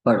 पढ़।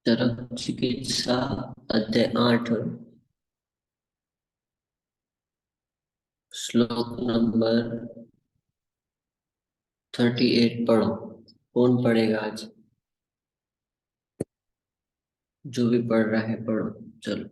चरक चिकित्सा अध्याय 8 श्लोक नंबर 38 पढ़ो। कौन पढ़ेगा आज? जो भी पढ़ रहा है पढ़ो। चलो।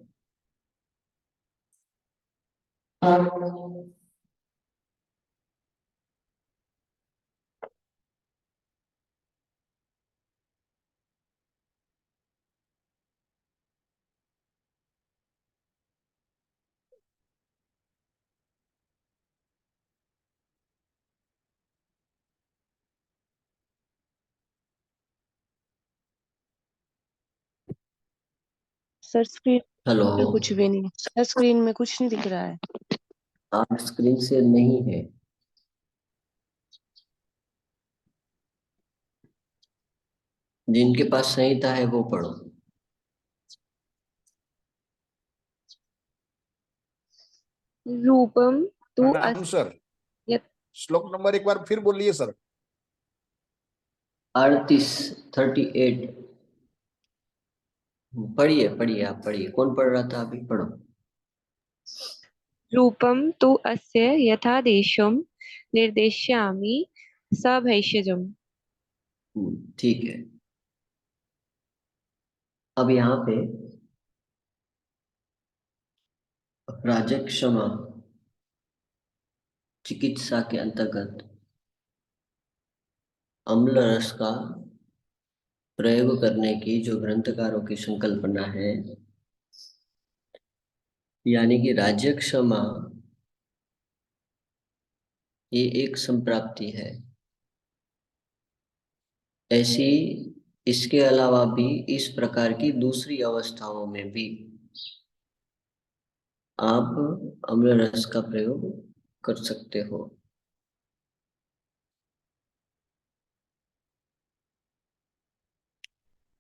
Sir screen hello. पे कुछ भी नहीं, सर स्क्रीन में कुछ नहीं दिख रहा है। आप स्क्रीन से नहीं है। जिनके पास संहिता है वो पढ़ो। रूपम तू प्रणाम सर। यत श्लोक नंबर एक बार फिर बोलिए सर। 38 38। पढ़िए पढ़िए, आप पढ़िए। कौन पढ़ रहा था अभी? पढ़ो। रूपम तु अस्य यथादेशं निर्देश्यामि स भैषजम्। ठीक है। अब यहाँ पे राजक्षमा चिकित्सा के अंतर्गत अम्ल रस का प्रयोग करने की जो ग्रंथकारों की संकल्पना है, यानी कि राज्यक्षमा, ये एक संप्राप्ति है। ऐसी इसके अलावा भी इस प्रकार की दूसरी अवस्थाओं में भी आप अम्ल रस का प्रयोग कर सकते हो।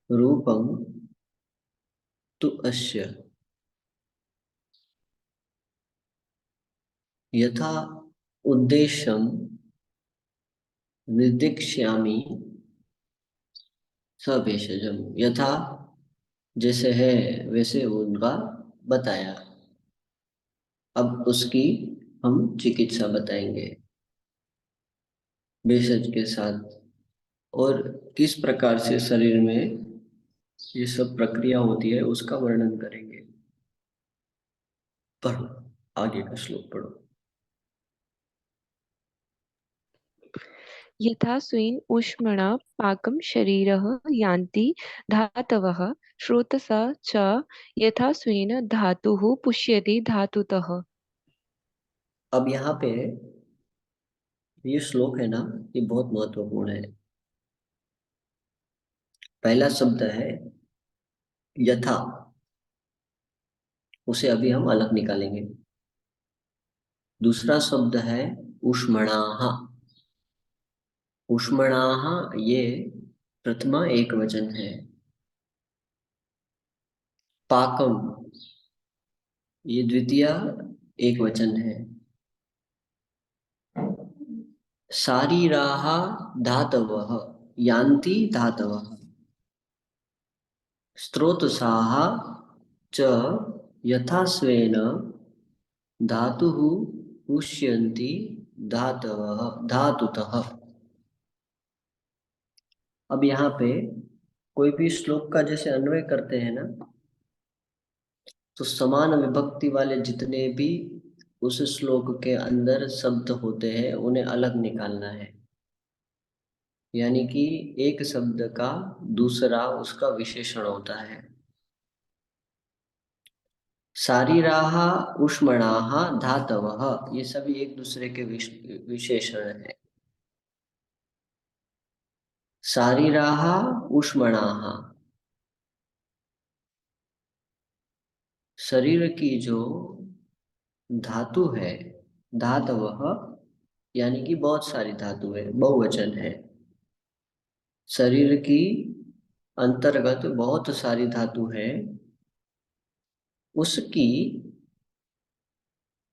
रूपम तु अस्य यथा उद्देश्यम निर्दिक्ष्यामि स भेषजम। यथा जैसे है वैसे उनका बताया। अब उसकी हम चिकित्सा बताएंगे भेषज के साथ, और किस प्रकार से शरीर में ये सब प्रक्रिया होती है उसका वर्णन करेंगे। पढ़ो, आगे का श्लोक पढ़ो। यथा स्वेन ऊष्मणा पाकं शरीरः यान्ति धातवः स्रोतसा च यथा स्वेन धातुः पुष्यति धातुतः। अब यहाँ पे ये श्लोक है ना, ये बहुत महत्वपूर्ण है। पहला शब्द है यथा, उसे अभी हम अलग निकालेंगे। दूसरा शब्द है ऊष्मणाः। ऊष्मणाः ये प्रथमा एक वचन है। पाकम ये द्वितीय एक वचन है। शारीराः धातवः यान्ति धातवः स्रोतसाः च यथा स्वेन धातुः पुष्यन्ति धातवः धातुतः। अब यहाँ पे कोई भी श्लोक का जैसे अन्वय करते हैं ना, तो समान विभक्ति वाले जितने भी उस श्लोक के अंदर शब्द होते हैं उन्हें अलग निकालना है। यानी कि एक शब्द का दूसरा उसका विशेषण होता है। शारीराः ऊष्मणाः धातवः ये सभी एक दूसरे के विशेषण है। शारीराः ऊष्मणाः, शरीर की जो धातु है, धातवः यानी कि बहुत सारी धातु है, बहुवचन है। शरीर की अंतर्गत बहुत सारी धातु है, उसकी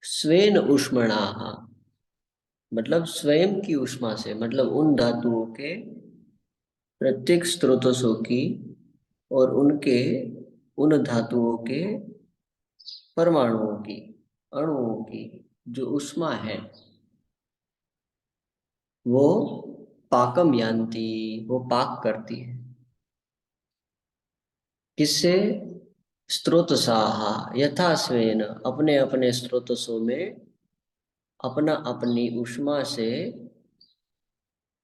स्वेन ऊष्मणाः मतलब स्वयं की ऊष्मा से, मतलब उन धातुओं के प्रत्येक स्रोतों की और उनके उन धातुओं के परमाणुओं की, अणुओं की जो ऊष्मा है वो पाकम यान्ति, वो पाक करती है। किससे? स्रोतसाः यथा स्वेन अपने अपने स्रोतसों में अपना अपनी ऊष्मा से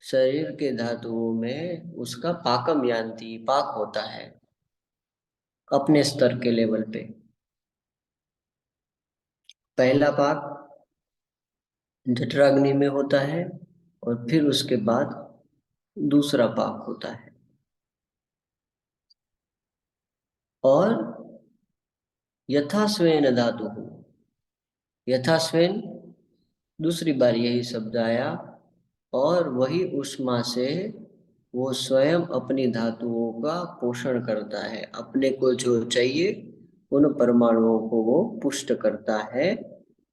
शरीर के धातुओं में उसका पाकम यान्ति पाक होता है अपने स्तर के लेवल पे। पहला पाक जठराग्नि में होता है और फिर उसके बाद दूसरा पाक होता है। और यथा स्वेन धातु, यथा स्वेन दूसरी बार यही शब्द आया, और वही ऊष्मा से वो स्वयं अपनी धातुओं का पोषण करता है। अपने को जो चाहिए उन परमाणुओं को वो पुष्ट करता है।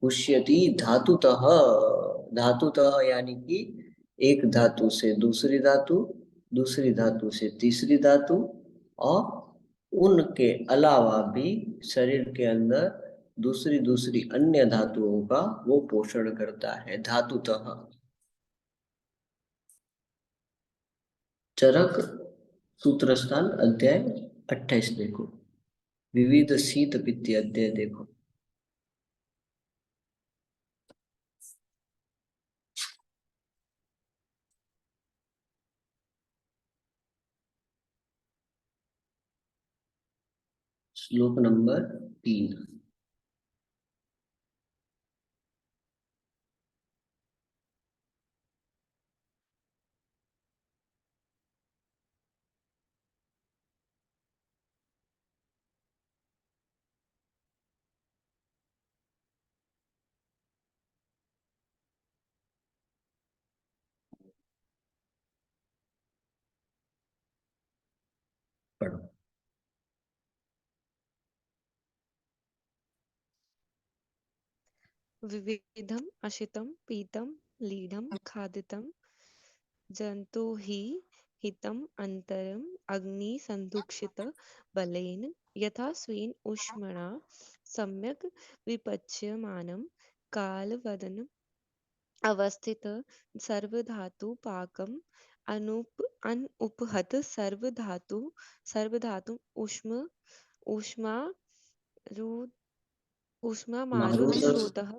पुष्यति धातुतः, धातुतः यानी कि एक धातु से दूसरी धातु, दूसरी धातु से तीसरी धातु, और उनके अलावा भी शरीर के अंदर दूसरी दूसरी अन्य धातुओं का वो पोषण करता है धातुतः। चरक सूत्र स्थान अध्याय 28 देखो, विविध शीत पित्त अध्याय देखो। श्लोक नंबर 3। पढ़ो। विविधम अशितम पीतम लीढम खादितम जंतु हि हितम अंतरम अग्नि संदुक्षित बलेन यथा स्वेन ऊष्मणा सम्यक विपच्यमानं कालवदन अवस्थित सर्वधातु पाकम अनुपहत सर्वधातु ऊष्मा ऊष्मा मारुत मारुत स्रोतः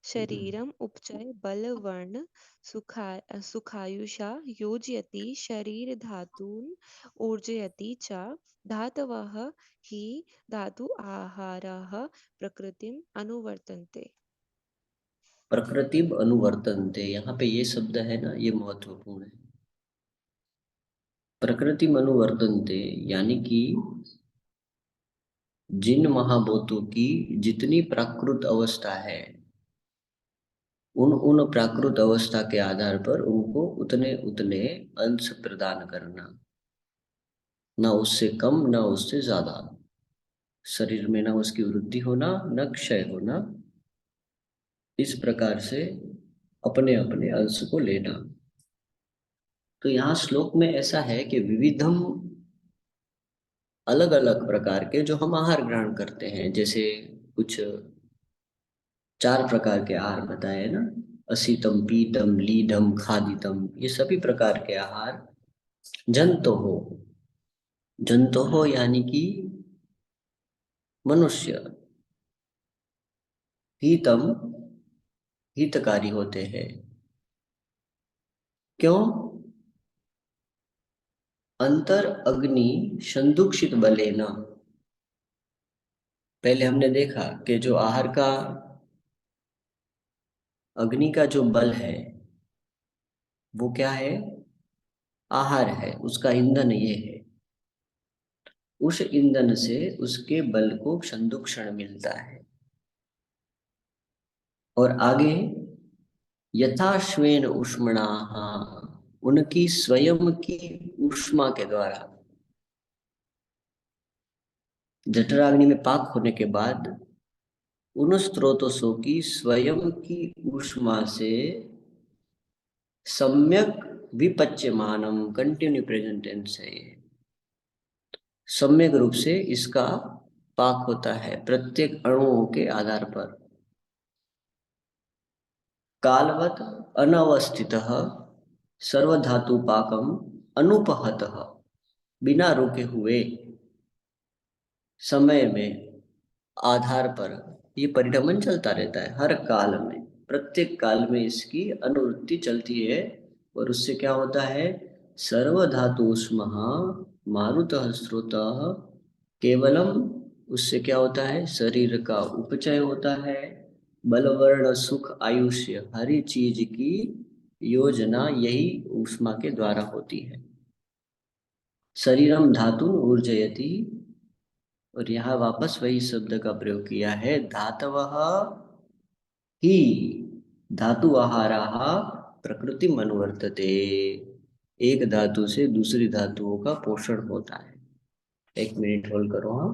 शरीरम उपचय बल वर्ण सुखायुषा योजयति शरीर धातून् ऊर्जयति च धातवः हि धातु आहाराः प्रकृतिम अनुवर्तन्ते। प्रकृति अनुवर्तन्ते, यहाँ पे ये शब्द है ना, ये महत्वपूर्ण है। प्रकृति अनुवर्तन्ते यानी कि जिन महाभूतों की जितनी प्राकृत अवस्था है, उन प्राकृत अवस्था के आधार पर उनको उतने उतने अंश प्रदान करना, ना उससे कम ना उससे ज्यादा। शरीर में ना उसकी वृद्धि होना न क्षय होना, इस प्रकार से अपने अपने अंश को लेना। तो यहाँ श्लोक में ऐसा है कि विविधम, अलग अलग प्रकार के जो हम आहार ग्रहण करते हैं, जैसे कुछ 4 प्रकार के आहार बताए ना, असीतम पीतम लीढम खादितम, ये सभी प्रकार के आहार जंतो हो। जंतो हो यानी कि मनुष्य, हितम हितकारी होते हैं। क्यों? अंतर अग्नि संदुक्षित बलेना। पहले हमने देखा कि जो आहार का, अग्नि का जो बल है वो क्या है? आहार है, उसका ईंधन ये है। उस ईंधन से उसके बल को संदुक्षण मिलता है। और आगे यथाश्वेन उष्मणा, उनकी स्वयं की ऊष्मा के द्वारा, जठराग्नि में पाक होने के बाद उन स्रोतों की स्वयं की ऊष्मा से सम्यक विपच्यमानम, कंटिन्यू प्रेजेंट टेंस है ये, सम्यक रूप से इसका पाक होता है प्रत्येक अणुओं के आधार पर। कालवत अनवस्थितः सर्वधातु पाकम अनुपहतः, बिना रुके हुए समय में आधार पर ये परिभ्रमण चलता रहता है। हर काल में, प्रत्येक काल में इसकी अनुवृत्ति चलती है। और उससे क्या होता है? सर्वधातुष्मः मारुतः स्रोतः, केवलम उससे क्या होता है? शरीर का उपचय होता है। बलवर्ण सुख आयुष्य, हरी चीज की योजना यही ऊष्मा के द्वारा होती है। शरीरम धातुन ऊर्जयति, और यहाँ वापस वही शब्द का प्रयोग किया है, धातवः ही धातु आहाराः प्रकृति अनुवर्तते। एक धातु से दूसरी धातुओं का पोषण होता है। 1 मिनट होल्ड करो हाँ।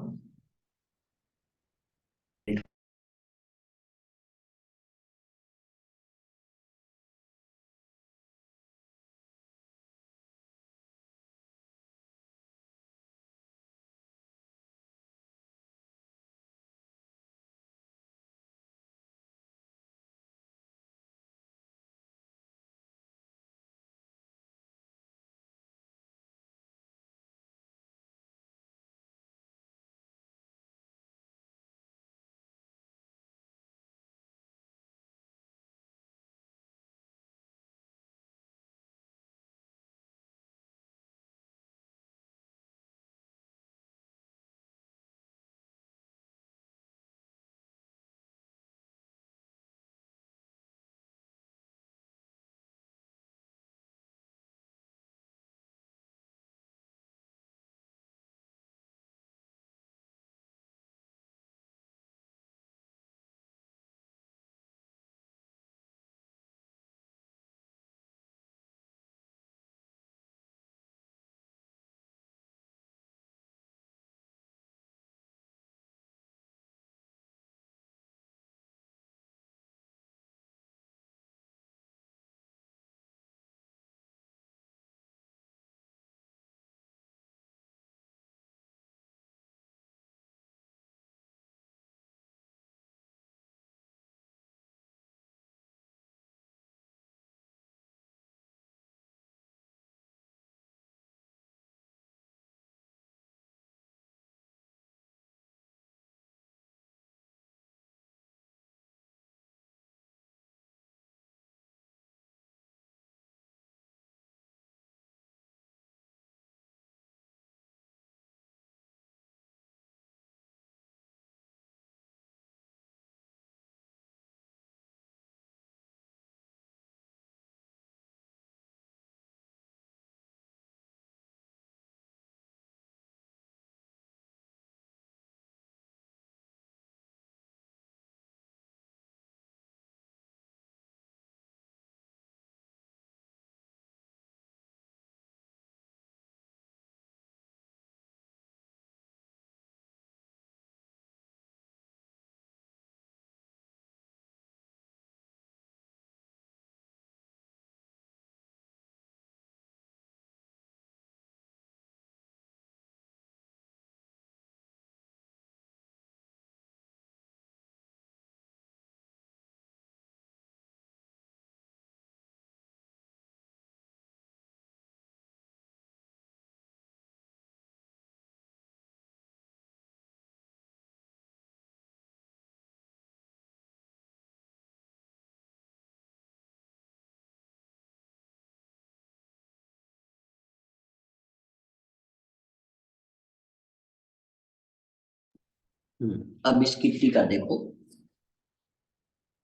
अब इसकी टीका देखो।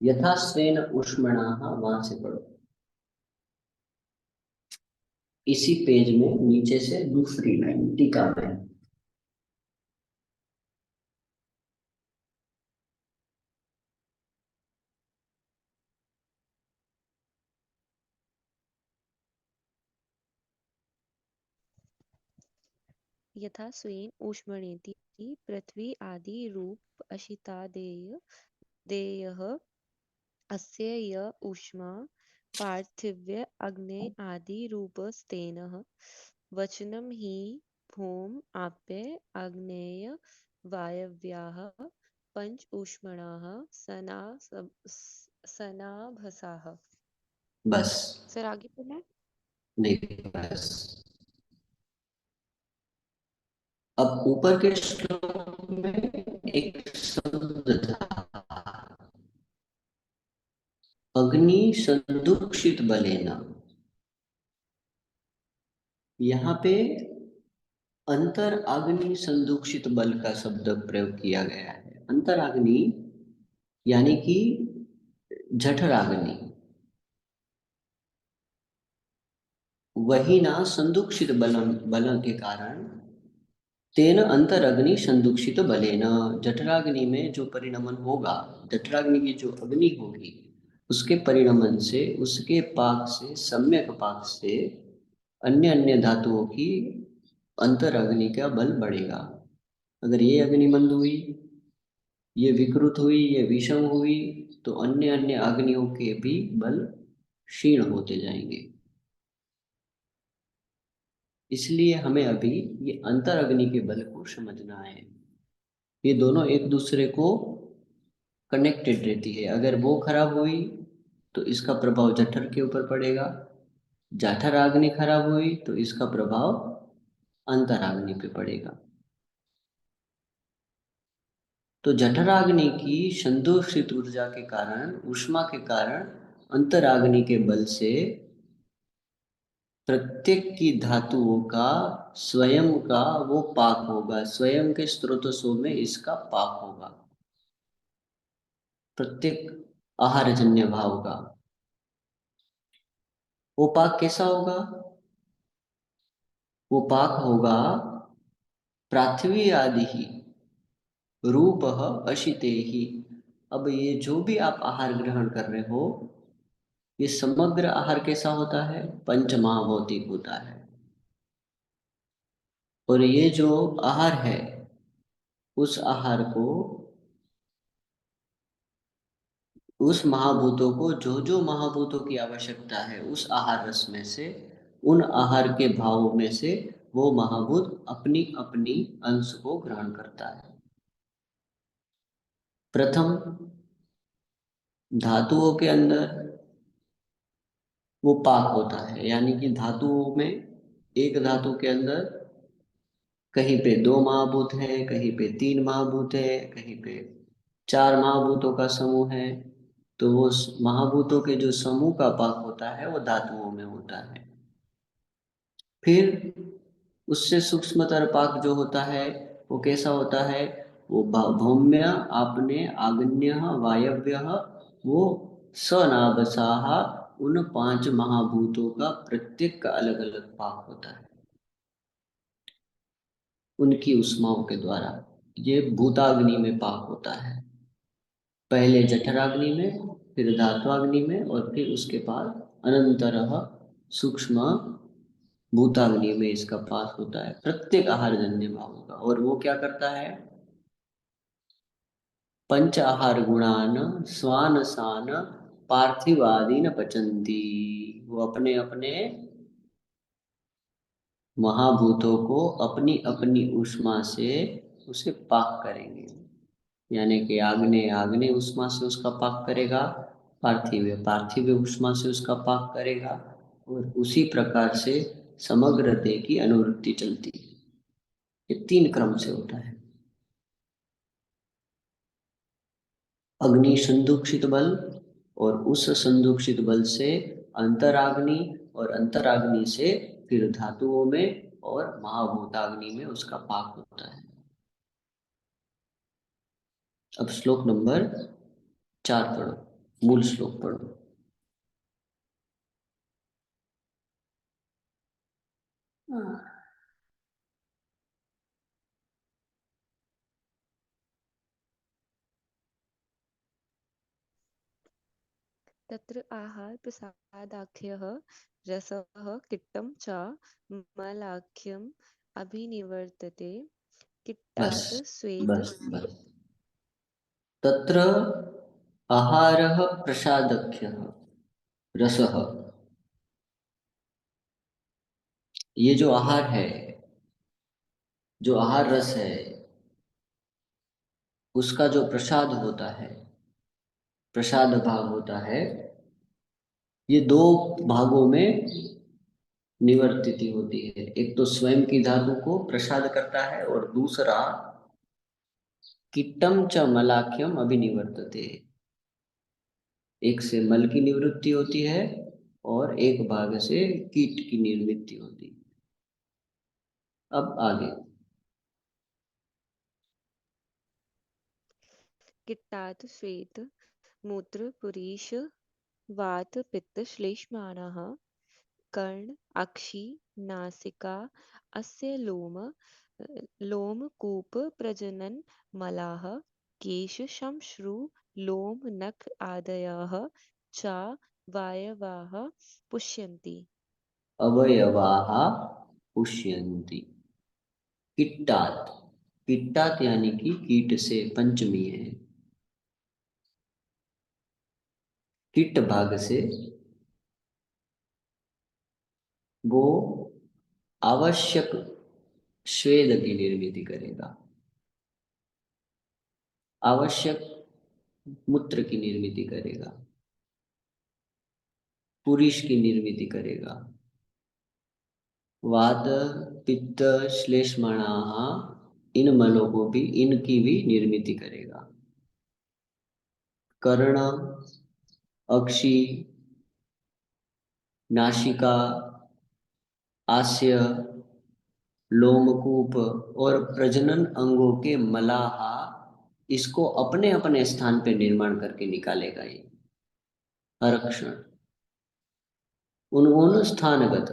यथा स्वेन उष्मणाः, वहां से पढ़ो, इसी पेज में नीचे से दूसरी लाइन टीका में। यथा स्वेन ऊष्मणेति पृथ्वी आदि रूप अशितादेय देयः अस्य य ऊष्मा पार्थिव्य अग्ने आदि रूपस्तेनः वचनं हि भूम आप्य आग्नेय वायव्याः पंच ऊष्मणाः सनाभसाः। बस। सर आगे पढ़ना है। नहीं, बस। अब ऊपर के श्लोक में एक शब्द था, अग्नि संदुक्षित बलेना। यहाँ पे अंतर अग्नि संदुक्षित बल का शब्द प्रयोग किया गया है। अंतर अग्नि यानी कि जठराग्नि, वही ना संदुक्षित बल के कारण, तेन अंतर अग्नि संदुक्षित बलेन, जठराग्नि में जो परिणमन होगा, जठराग्नि की जो अग्नि होगी, उसके परिणमन से, उसके पाक से, सम्यक पाक से अन्य अन्य धातुओं की अंतर अग्नि का बल बढ़ेगा। अगर ये अग्नि मंद हुई, ये विकृत हुई, ये विषम हुई, तो अन्य अन्य अग्नियों के भी बल क्षीण होते जाएंगे। इसलिए हमें अभी ये अंतर अग्नि के बल को समझना है। ये दोनों एक दूसरे को कनेक्टेड रहती है। अगर वो खराब हुई तो इसका प्रभाव जठर के ऊपर पड़ेगा, जठराग्नि खराब हुई तो इसका प्रभाव अंतराग्नि पे पड़ेगा। तो जठराग्नि की संदूषित ऊर्जा के कारण, ऊष्मा के कारण, अंतराग्नि के बल से प्रत्येक की धातुओं का स्वयं का वो पाक होगा, स्वयं के स्रोतसों में इसका पाक होगा, प्रत्येक आहारजन्य भाव का। वो पाक कैसा होगा? वो पाक होगा पृथ्वी आदि ही रूप अशिते ही। अब ये जो भी आप आहार ग्रहण कर रहे हो, ये समग्र आहार कैसा होता है? पंच महाभौतिक होता है। और ये जो आहार है, उस आहार को, उस महाभूतों को, जो जो महाभूतों की आवश्यकता है उस आहार रस में से, उन आहार के भावों में से वो महाभूत अपनी अपनी अंश को ग्रहण करता है। प्रथम धातुओं के अंदर वो पाक होता है, यानी कि धातुओं में, एक धातु के अंदर कहीं पे दो महाभूत है, कहीं पे तीन महाभूत है, कहीं पे चार महाभूतों का समूह है। तो वो महाभूतों के जो समूह का पाक होता है वो धातुओं में होता है। फिर उससे सूक्ष्मतर पाक जो होता है वो कैसा होता है? वो भौम्य, आपने, आग्नेय, वायव्य, वो सनाभसाह, उन पांच महाभूतों का प्रत्येक का अलग अलग पाक होता है उनकी उष्माओं के द्वारा। ये भूताग्नि में पाक होता है, पहले जठराग्नि में, फिर धात्वाग्नि में, और फिर उसके बाद अनंतरः सूक्ष्म भूताग्नि में इसका पाक होता है, प्रत्येक आहार जन्य भाव का। और वो क्या करता है? पंच आहार गुणान स्वान सान पार्थिवादीन पचंती। वो अपने अपने महाभूतों को अपनी अपनी ऊष्मा से उसे पाक करेंगे। यानी कि आग्नेय आग्नेय ऊष्मा से उसका पाक करेगा, पार्थिव पार्थिव ऊष्मा से उसका पाक करेगा, और उसी प्रकार से समग्र देह की अनुवृत्ति चलती है। ये तीन क्रम से होता है। अग्नि संदूषित बल, और उस संदूषित बल से अंतराग्नि, और अंतराग्नि से फिर धातुओं में, और महाभूताग्नि में उसका पाक होता है। अब श्लोक नंबर 4 पढ़ो, मूल श्लोक पढ़ो। तत्र आहार प्रसादाख्यः रसः किट्टं च मलाख्यम् अभिनिवर्तते बस किट्टात् स्वेद। बस बस। तत्र आहारः प्रसादख्यः रसः, ये जो आहार है, जो आहार रस है, उसका जो प्रसाद होता है, प्रसाद भाग होता है, ये दो भागों में निवर्तित होती है। एक तो स्वयं की धातु को प्रसाद करता है और दूसरा किट्टम च मलाख्यम अभिनिवर्तते, एक से मल की निवृत्ति होती है और एक भाग से कीट की निवृत्ति होती है। अब आगे। किट्टात् स्वेद मूत्र पुरीश वात पित्त श्लेष्माणः कर्ण अक्षि नासिका अस्य लोमकूप प्रजनन मलाः केश श्मश्रु लोम नख आदयः च वायवाः पुष्यन्ति। अवयवाः पुष्यन्ति। किट्टात, किट्टात यानी कि कीट से, पंचमी है। किट भाग से वो आवश्यक स्वेद की निर्मिति करेगा, आवश्यक मूत्र की निर्मिति करेगा, पुरुष की निर्मिति करेगा। वात पित्त श्लेष्मणाः, इन मलों को भी, इनकी भी निर्मिति करेगा। कर्ण, अक्षि, नासिका, आस्य, लोमकूप और प्रजनन अंगों के मलाहा, इसको अपने अपने स्थान पे निर्माण करके निकालेगा ये आरक्षण। उन स्थानगत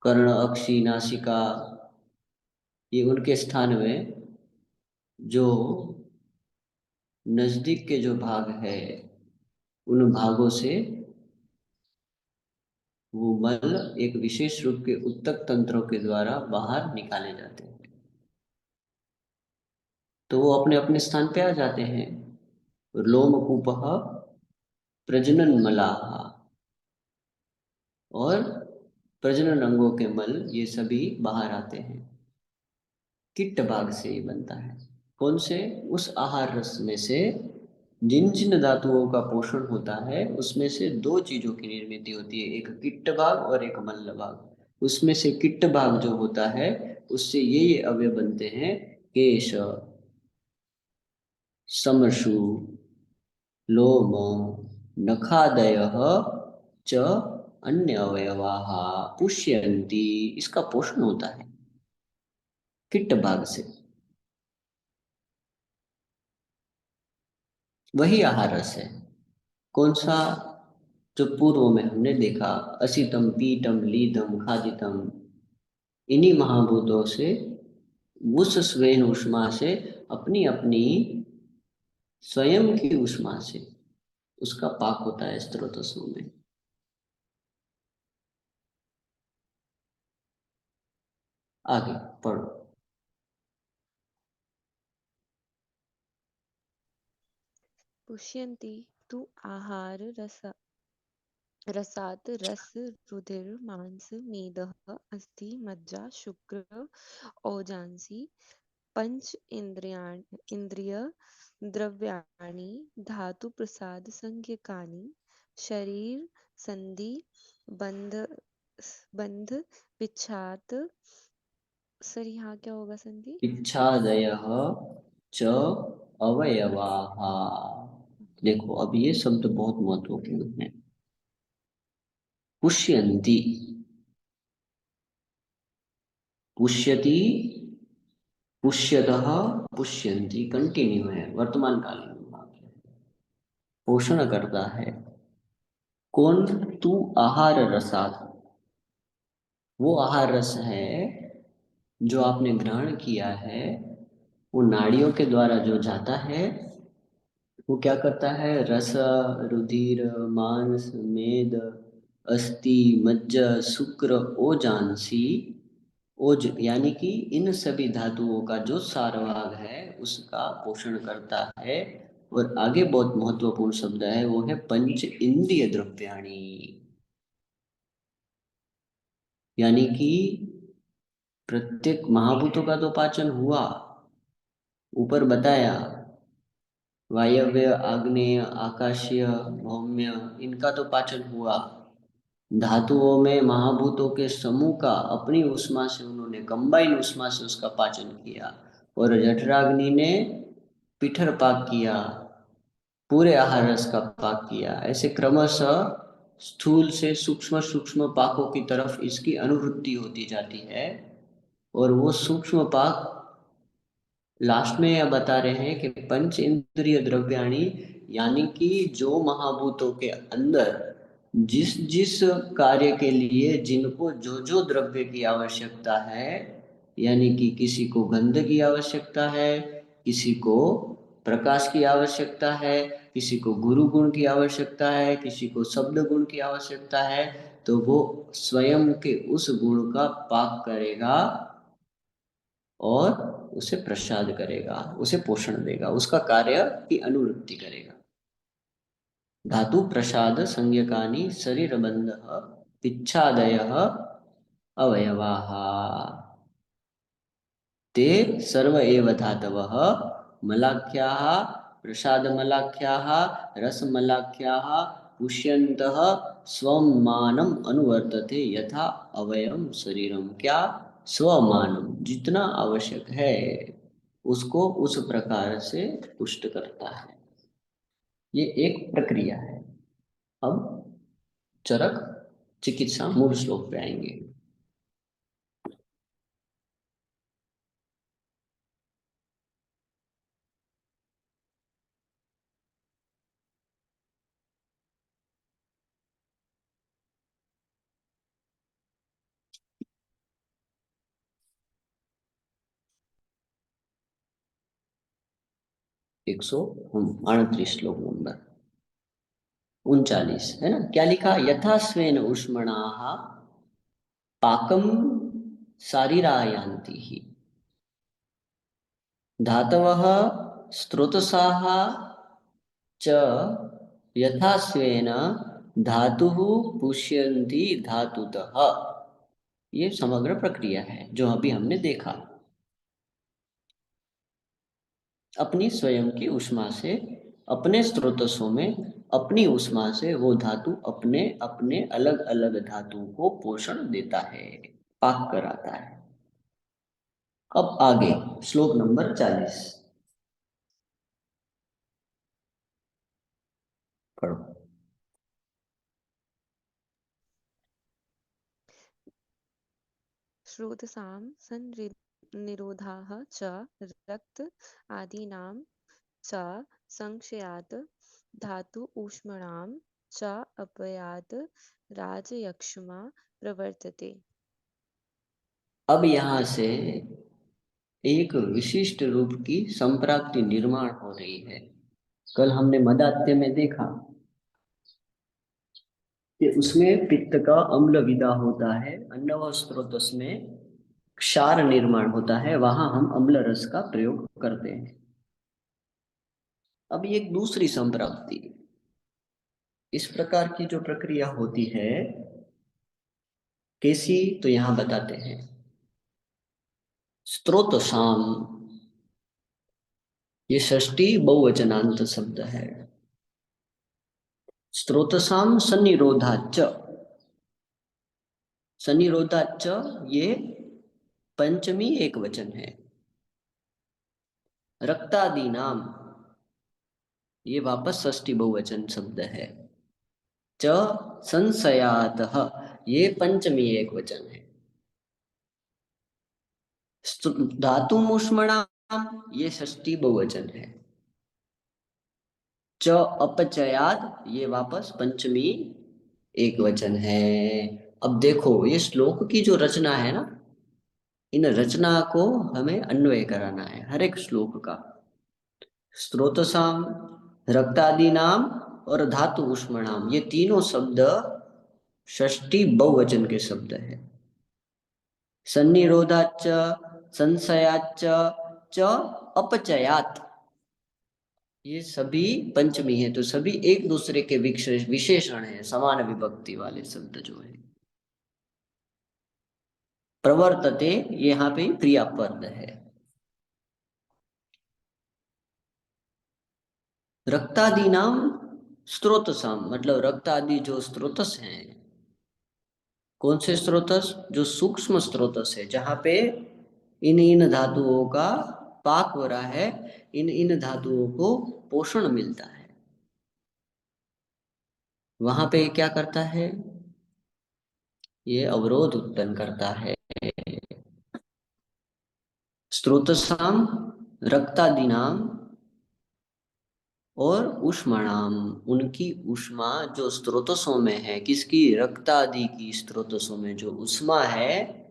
कर्ण अक्षि नासिका, ये उनके स्थान में जो नजदीक के जो भाग है, उन भागों से वो मल एक विशेष रूप के उत्तक तंत्रों के द्वारा बाहर निकाले जाते हैं, तो वो अपने अपने स्थान पे आ जाते हैं। लोमकूपः प्रजनन मलाः, और प्रजनन अंगों के मल ये सभी बाहर आते हैं। किट्ट भाग से ये बनता है। कौन से? उस आहार रस में से जिन जिन धातुओं का पोषण होता है उसमें से दो चीजों की निर्मित होती है, एक किट्ट भाग और एक मल्ल भाग। उसमें से किट्ट भाग जो होता है उससे ये अवयव बनते हैं, केश, समशु, लोम, नखादयः च अन्य अवयवाः पुष्यन्ति, इसका पोषण होता है किट्ट भाग से। वही आहार रस है। कौन सा? जो पूर्व में हमने देखा, असितम पीतम लीदम खादितम, इन्हीं महाभूतों से, उस स्वेन उष्मा से, अपनी अपनी स्वयं की उष्मा से उसका पाक होता है स्त्रोतसों में। आगे पढ़ो। पुष्यन्ति तु आहार रसात् रस रुधिर मांस मेदः अस्थि मज्जा शुक्र ओजांसि पंच इंद्रिय द्रव्याणि धातु प्रसाद संज्ञकानि शरीर संधि बंध बंध विच्छात। सर यहाँ क्या होगा संधि? इच्छादयः च अवयवाः। देखो अब ये शब्द बहुत महत्वपूर्ण है। पुष्यन्ति, पुष्यति, पुष्यतः पुष्यन्ति कंटिन्यू है, वर्तमान कालीन भाग है। पोषण करता है कौन? तू आहार रसात, वो आहार रस है जो आपने ग्रहण किया है, वो नाड़ियों के द्वारा जो जाता है, वो क्या करता है? रस, रुधिर, मांस, मेद, अस्थि, मज्ज, शुक्र, ओजांसी, ओज यानी कि इन सभी धातुओं का जो सारभाग है उसका पोषण करता है। और आगे बहुत महत्वपूर्ण शब्द है, वो है पंच इंद्रिय द्रव्याणि, यानी कि प्रत्येक महाभूतों का तो पाचन हुआ, ऊपर बताया वायव्य, आग्नेय, आकाशीय, भौम्य, इनका तो पाचन हुआ। धातुओं में महाभूतों के समूह का अपनी ऊष्मा से उन्होंने कंबाइन ऊष्मा से उसका पाचन किया। और जठराग्नि ने पिठर पाक किया, पूरे आहार रस का पाक किया। ऐसे क्रमशः स्थूल से सूक्ष्म सूक्ष्म पाकों की तरफ इसकी अनुवृत्ति होती जाती है। और वो सूक्ष्म पाक लास्ट में यह बता रहे हैं कि पंच इंद्रिय द्रव्याणी, यानी कि जो महाभूतों के अंदर जिस जिस कार्य के लिए जिनको जो जो द्रव्य की आवश्यकता है, यानी कि किसी को गंध की आवश्यकता है, किसी को प्रकाश की आवश्यकता है, किसी को गुरु गुण की आवश्यकता है, किसी को शब्द गुण की आवश्यकता है, तो वो स्वयं के उस गुण का पाक करेगा और उसे प्रसाद करेगा, उसे पोषण देगा, उसका कार्य की अनुवृत्ति करेगा। धातु प्रसाद संज्ञकानि शरीरबंध पिच्छादय अवयवाः ते सर्व एव धातवः मलाख्याः प्रसादमलाख्याः रसमलाख्याः पुष्यन्तः स्वमानम अनुवर्तते यथा अवयवम शरीरम। क्या? स्वमानम, जितना आवश्यक है उसको उस प्रकार से पुष्ट करता है। ये एक प्रक्रिया है। अब चरक चिकित्सा मूल श्लोक पे आएंगे। एक सौ 38 श्लोक नंबर 39 है ना। क्या लिखा? यथा स्वेन उष्मणाः पाकम शारीरायान्ति ही धातवः स्रोतसाः च यथा स्वेन धातुः पुष्यन्ति धातुतः। ये समग्र प्रक्रिया है जो अभी हमने देखा। अपनी स्वयं की ऊष्मा से, अपने स्रोतसों में अपनी ऊष्मा से वो धातु अपने अपने अलग अलग धातुओं को पोषण देता है, पाक कराता है। अब आगे श्लोक नंबर 40 पढ़ो। श्रोतसां संनिरोधाः च रक्त आदीनां च संक्षयात् धातु ऊष्मणां च अपयात् राजयक्ष्मा प्रवर्तते। अब यहाँ से एक विशिष्ट रूप की संप्राप्ति निर्माण हो रही है। कल हमने मदात्य में देखा कि उसमें पित्त का अम्ल विदा होता है, अन्नव स्रोतस में क्षार निर्माण होता है, वहां हम अम्ल रस का प्रयोग करते हैं। अब एक दूसरी संप्राप्ति, इस प्रकार की जो प्रक्रिया होती है कैसी, तो यहां बताते हैं। स्त्रोत साम, ये षष्ठी बहुवचनांत शब्द है। स्त्रोतसाम सन्निरोधाच, सन्निरोधाच ये पंचमी एक वचन है। रक्तादि नाम, ये वापस षष्ठी बहुवचन शब्द है। च संशयातः, ये पंचमी एक वचन है। धातुमुष्मणाम ये षष्ठी बहुवचन है। च अपचयाद ये वापस पंचमी एक वचन है। अब देखो ये श्लोक की जो रचना है ना, इन रचना को हमें अन्वय कराना है हर एक श्लोक का। स्रोतसाम, रक्तादि नाम और धातु उष्मणाम ये तीनों शब्द षष्ठी बहुवचन के शब्द है। सन्निरोधाच, संशयाच, च अपचयात ये सभी पंचमी है, तो सभी एक दूसरे के विशेषण है, समान विभक्ति वाले शब्द जो है। प्रवर्तते यहाँ पे क्रियापद है। रक्तादि नाम स्त्रोतसाम मतलब रक्तादि जो स्त्रोतस हैं, कौन से स्त्रोतस, जो सूक्ष्म स्त्रोतस है, जहां पे इन इन धातुओं का पाक हो रहा है, इन इन धातुओं को पोषण मिलता है, वहां पे क्या करता है, ये अवरोध उत्पन्न करता है। स्त्रोतसाम, रक्तादीनाम और उष्माणाम उनकी उष्मा जो स्त्रोतसों में है, किसकी, रक्तादि की स्त्रोतसों में जो उष्मा है,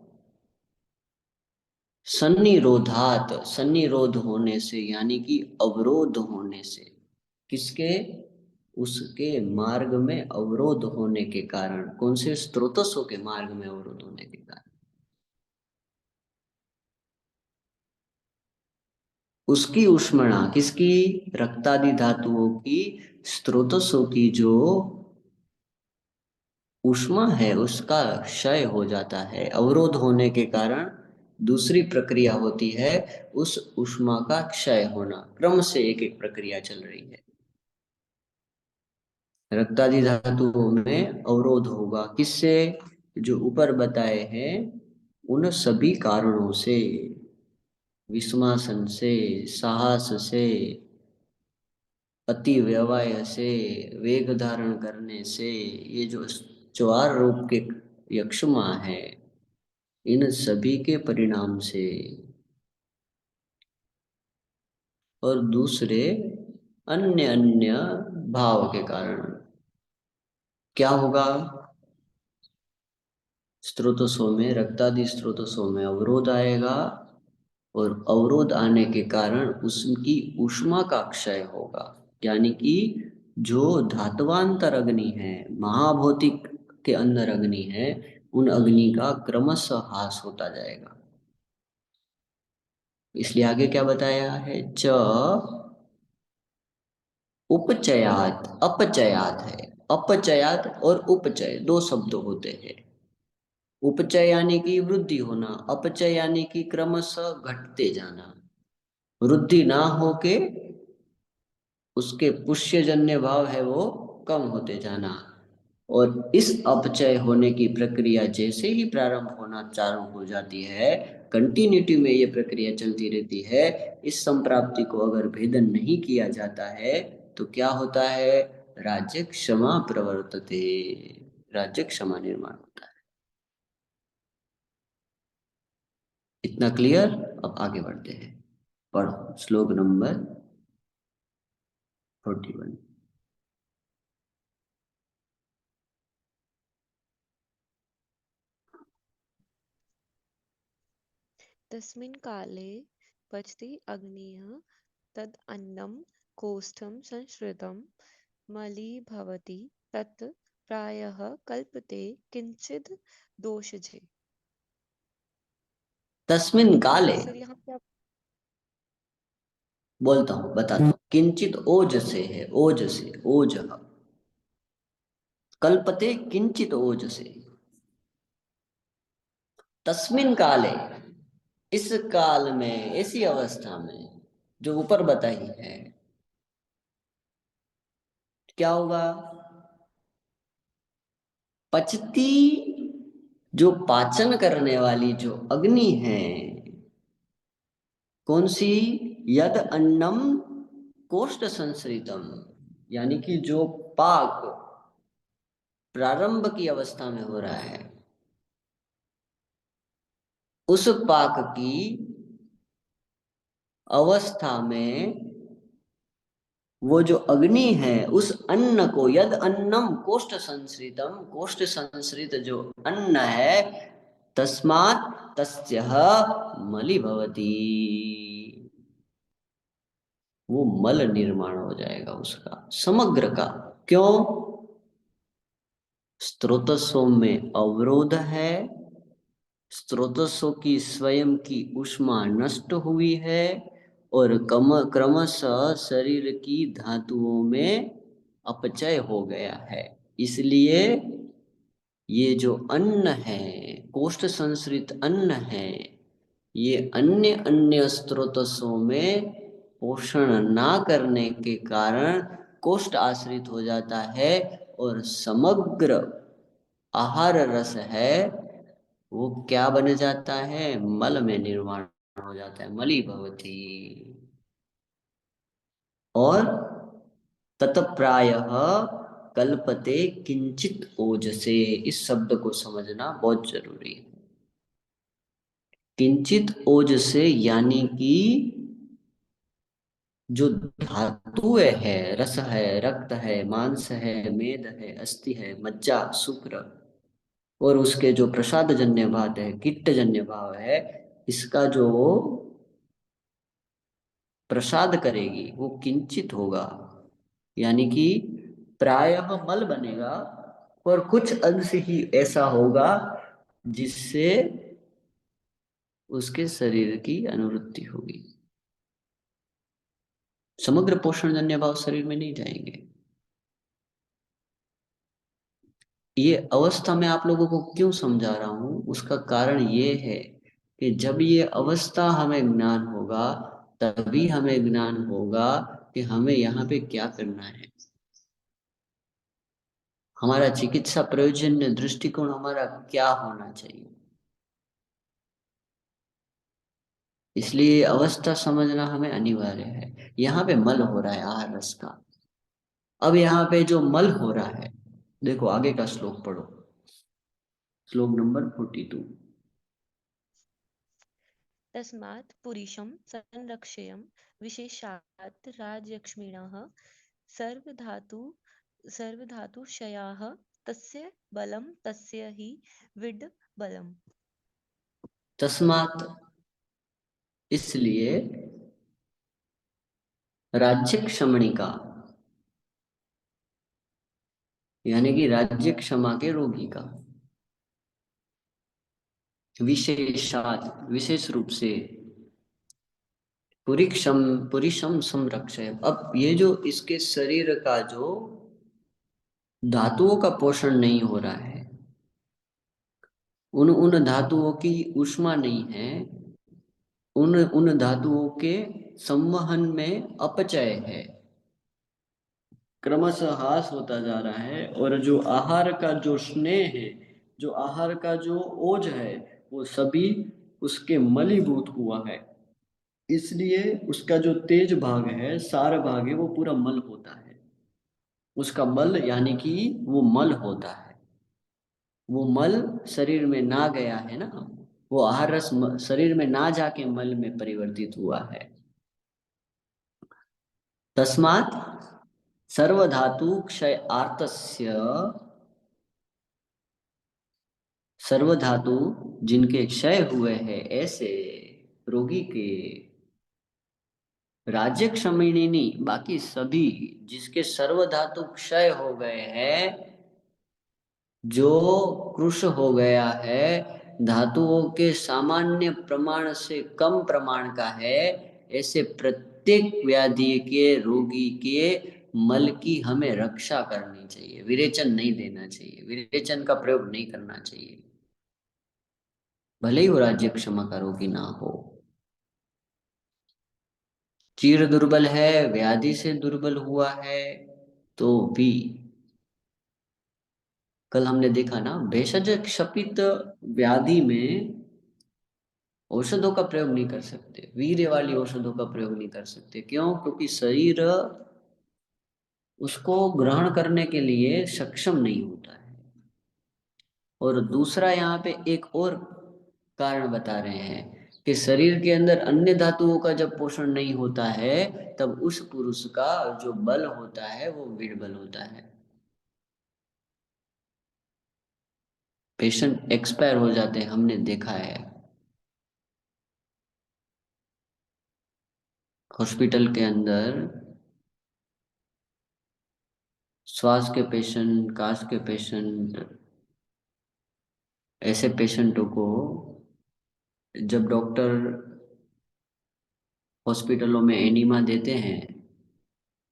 सन्निरोधात सन्निरोध होने से यानी कि अवरोध होने से, किसके, उसके मार्ग में अवरोध होने के कारण, कौन से स्त्रोतसों के मार्ग में अवरोध होने के कारण, उसकी उष्मणा, किसकी, रक्तादि धातुओं की स्त्रोतसों की जो ऊष्मा है उसका क्षय हो जाता है, अवरोध होने के कारण दूसरी प्रक्रिया होती है, उस ऊष्मा का क्षय होना, क्रम से एक एक प्रक्रिया चल रही है। रक्तादि धातुओं में अवरोध होगा, किससे, जो ऊपर बताए हैं उन सभी कारणों से, विषमासन से, साहस से, अति व्यवय से, वेग धारण करने से, ये जो ज्वार रूप के यक्षमा है, इन सभी के परिणाम से, और दूसरे अन्य अन्य भाव के कारण क्या होगा, स्रोतसों में, रक्तादि स्रोतसों में अवरोध आएगा, और अवरोध आने के कारण उसकी ऊष्मा का क्षय होगा, यानी कि जो धात्वांतर अग्नि है, महाभौतिक के अंदर अग्नि है, उन अग्नि का क्रमशः ह्रास होता जाएगा। इसलिए आगे क्या बताया है, च उपचयात, अपचयात है, अपचयात और उपचय दो शब्द होते हैं। उपचय यानी कि वृद्धि होना, अपचय यानी कि क्रमशः घटते जाना, वृद्धि ना होके उसके पुष्यजन्य भाव है वो कम होते जाना। और इस अपचय होने की प्रक्रिया जैसे ही प्रारंभ होना चालू हो जाती है, कंटिन्यूटी में ये प्रक्रिया चलती रहती है, इस संप्राप्ति को अगर भेदन नहीं किया जाता है तो क्या होता है, राज्य क्षमा प्रवर्तते, राज्य क्षमा निर्माण होता है। इतना क्लियर। अब आगे बढ़ते हैं, पढ़ो श्लोक नंबर 41। तस्मिन् काले पचति अग्निः तद् अन्नं कोष्ठं संश्रितं मलीभवति तत् प्रायः कल्पते किंचिद दोषजे। तस्मिन काले, सर यहाँ पे आप बोलता हूं बताता हूं, किंचित ओज से है, ओज से, ओज, कल्पते किंचित ओज से, तस्मिन काले इस काल में, ऐसी अवस्था में जो ऊपर बताई है, क्या होगा, पचती, जो पाचन करने वाली जो अग्नि है, कौन सी, यद अन्नम कोष्ठ संसृतम, यानी कि जो पाक प्रारंभ की अवस्था में हो रहा है, उस पाक की अवस्था में वो जो अग्नि है उस अन्न को, यद अन्नम कोष्ठ संस्कृतम, कोष्ठ संस्कृत जो अन्न है, तस्मात् तस्यः मलि भवति, वो मल निर्माण हो जाएगा उसका, समग्र का। क्यों? स्रोतस्सों में अवरोध है, स्रोतस्सों की स्वयं की ऊष्मा नष्ट हुई है, और क्रमशः शरीर की धातुओं में अपचय हो गया है। इसलिए ये जो अन्न है, कोष्ठ संश्रित अन्न है, ये अन्य अन्य स्रोतस्सों में पोषण ना करने के कारण कोष्ठ आश्रित हो जाता है, और समग्र आहार रस है वो क्या बन जाता है? मल में निर्माण हो जाता है, मली भवती। और तत प्रायः कल्पते किंचित ओजसे, इस शब्द को समझना बहुत जरूरी है। किंचित ओजसे यानी कि जो धातुएं है, रस है, रक्त है, मांस है, मेद है, अस्थि है, मज्जा, शुक्र, और उसके जो प्रसाद जन्य भाव है, कीट जन्य भाव है, इसका जो प्रसाद करेगी वो किंचित होगा, यानी कि प्रायः मल बनेगा, और कुछ अंश ही ऐसा होगा जिससे उसके शरीर की अनुवृत्ति होगी। समग्र पोषण जन्य भाव शरीर में नहीं जाएंगे। ये अवस्था मैं आप लोगों को क्यों समझा रहा हूं, उसका कारण ये है कि जब ये अवस्था हमें ज्ञान होगा, तभी हमें ज्ञान होगा कि हमें यहाँ पे क्या करना है। हमारा चिकित्सा प्रयोजन दृष्टिकोण हमारा क्या होना चाहिए। इसलिए अवस्था समझना हमें अनिवार्य है। यहाँ पे मल हो रहा है आहार रस का। अब यहाँ पे जो मल हो रहा है, देखो आगे का श्लोक पढ़ो, श्लोक नंबर 42। तस्मात् पुरुषं संरक्षेयं विशेषात् राजलक्ष्मिणः सर्वधातु सर्वधातुक्षयाः तस्य बलं तस्य हि विड बलम्। तस्मात्, इसलिए, राज्य क्षमणिका, यानी कि राज्य क्षमा के रोगी का, विशेषात विशेष रूप से, पुरुषम संरक्षय, अब ये जो इसके शरीर का जो धातुओं का पोषण नहीं हो रहा है, उन उन धातुओं की ऊष्मा नहीं है, उन उन धातुओं के संवहन में अपचय है, क्रमशः ह्रास होता जा रहा है, और जो आहार का जो स्नेह है, जो आहार का जो ओज है, वो सभी उसके मलीभूत हुआ है। इसलिए उसका जो तेज भाग है, सार भाग है, वो पूरा मल होता है। उसका मल यानी कि वो मल होता है। वो मल शरीर में ना गया है ना, वो आहार रस शरीर में ना जाके मल में परिवर्तित हुआ है। तस्मात् सर्वधातु क्षय आर्तस्य, सर्वधातु जिनके क्षय हुए हैं ऐसे रोगी के, राज्य क्षमिणी, बाकी सभी जिसके सर्वधातु क्षय हो गए हैं, जो कृश हो गया है, धातुओं के सामान्य प्रमाण से कम प्रमाण का है, ऐसे प्रत्येक व्याधि के रोगी के मल की हमें रक्षा करनी चाहिए, विरेचन नहीं देना चाहिए, विरेचन का प्रयोग नहीं करना चाहिए, भले ही वो राज्य क्षमा का रोगी ना हो। चीर दुर्बल है, व्याधि से दुर्बल हुआ है, तो भी कल हमने देखा ना, भेषज क्षपित व्याधि में औषधों का प्रयोग नहीं कर सकते, वीर्य वाली औषधों का प्रयोग नहीं कर सकते। क्यों? क्योंकि शरीर उसको ग्रहण करने के लिए सक्षम नहीं होता है। और दूसरा यहाँ पे एक और कारण बता रहे हैं कि शरीर के अंदर अन्य धातुओं का जब पोषण नहीं होता है तब उस पुरुष का जो बल होता है वो विरबल होता है। पेशेंट एक्सपायर हो जाते हैं, हमने देखा है हॉस्पिटल के अंदर। श्वास के पेशेंट, काश के पेशेंट, ऐसे पेशेंटों को जब डॉक्टर हॉस्पिटलों में एनिमा देते हैं,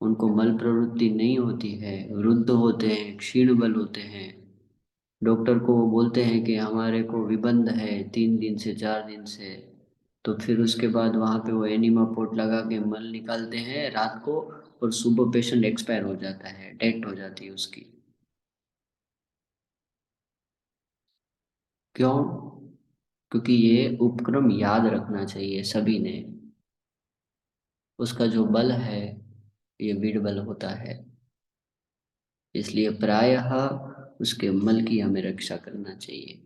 उनको मल प्रवृत्ति नहीं होती है, वृद्ध होते हैं, क्षीण बल होते हैं, डॉक्टर को वो बोलते हैं कि हमारे को विबंध है 3 दिन से 4 दिन से, तो फिर उसके बाद वहाँ पे वो एनिमा पोर्ट लगा के मल निकालते हैं रात को, और सुबह पेशेंट एक्सपायर हो जाता है, डेथ हो जाती है उसकी। क्यों? क्योंकि ये उपक्रम याद रखना चाहिए सभी ने। उसका जो बल है ये वीरबल होता है, इसलिए प्रायः उसके मल की हमें रक्षा करना चाहिए।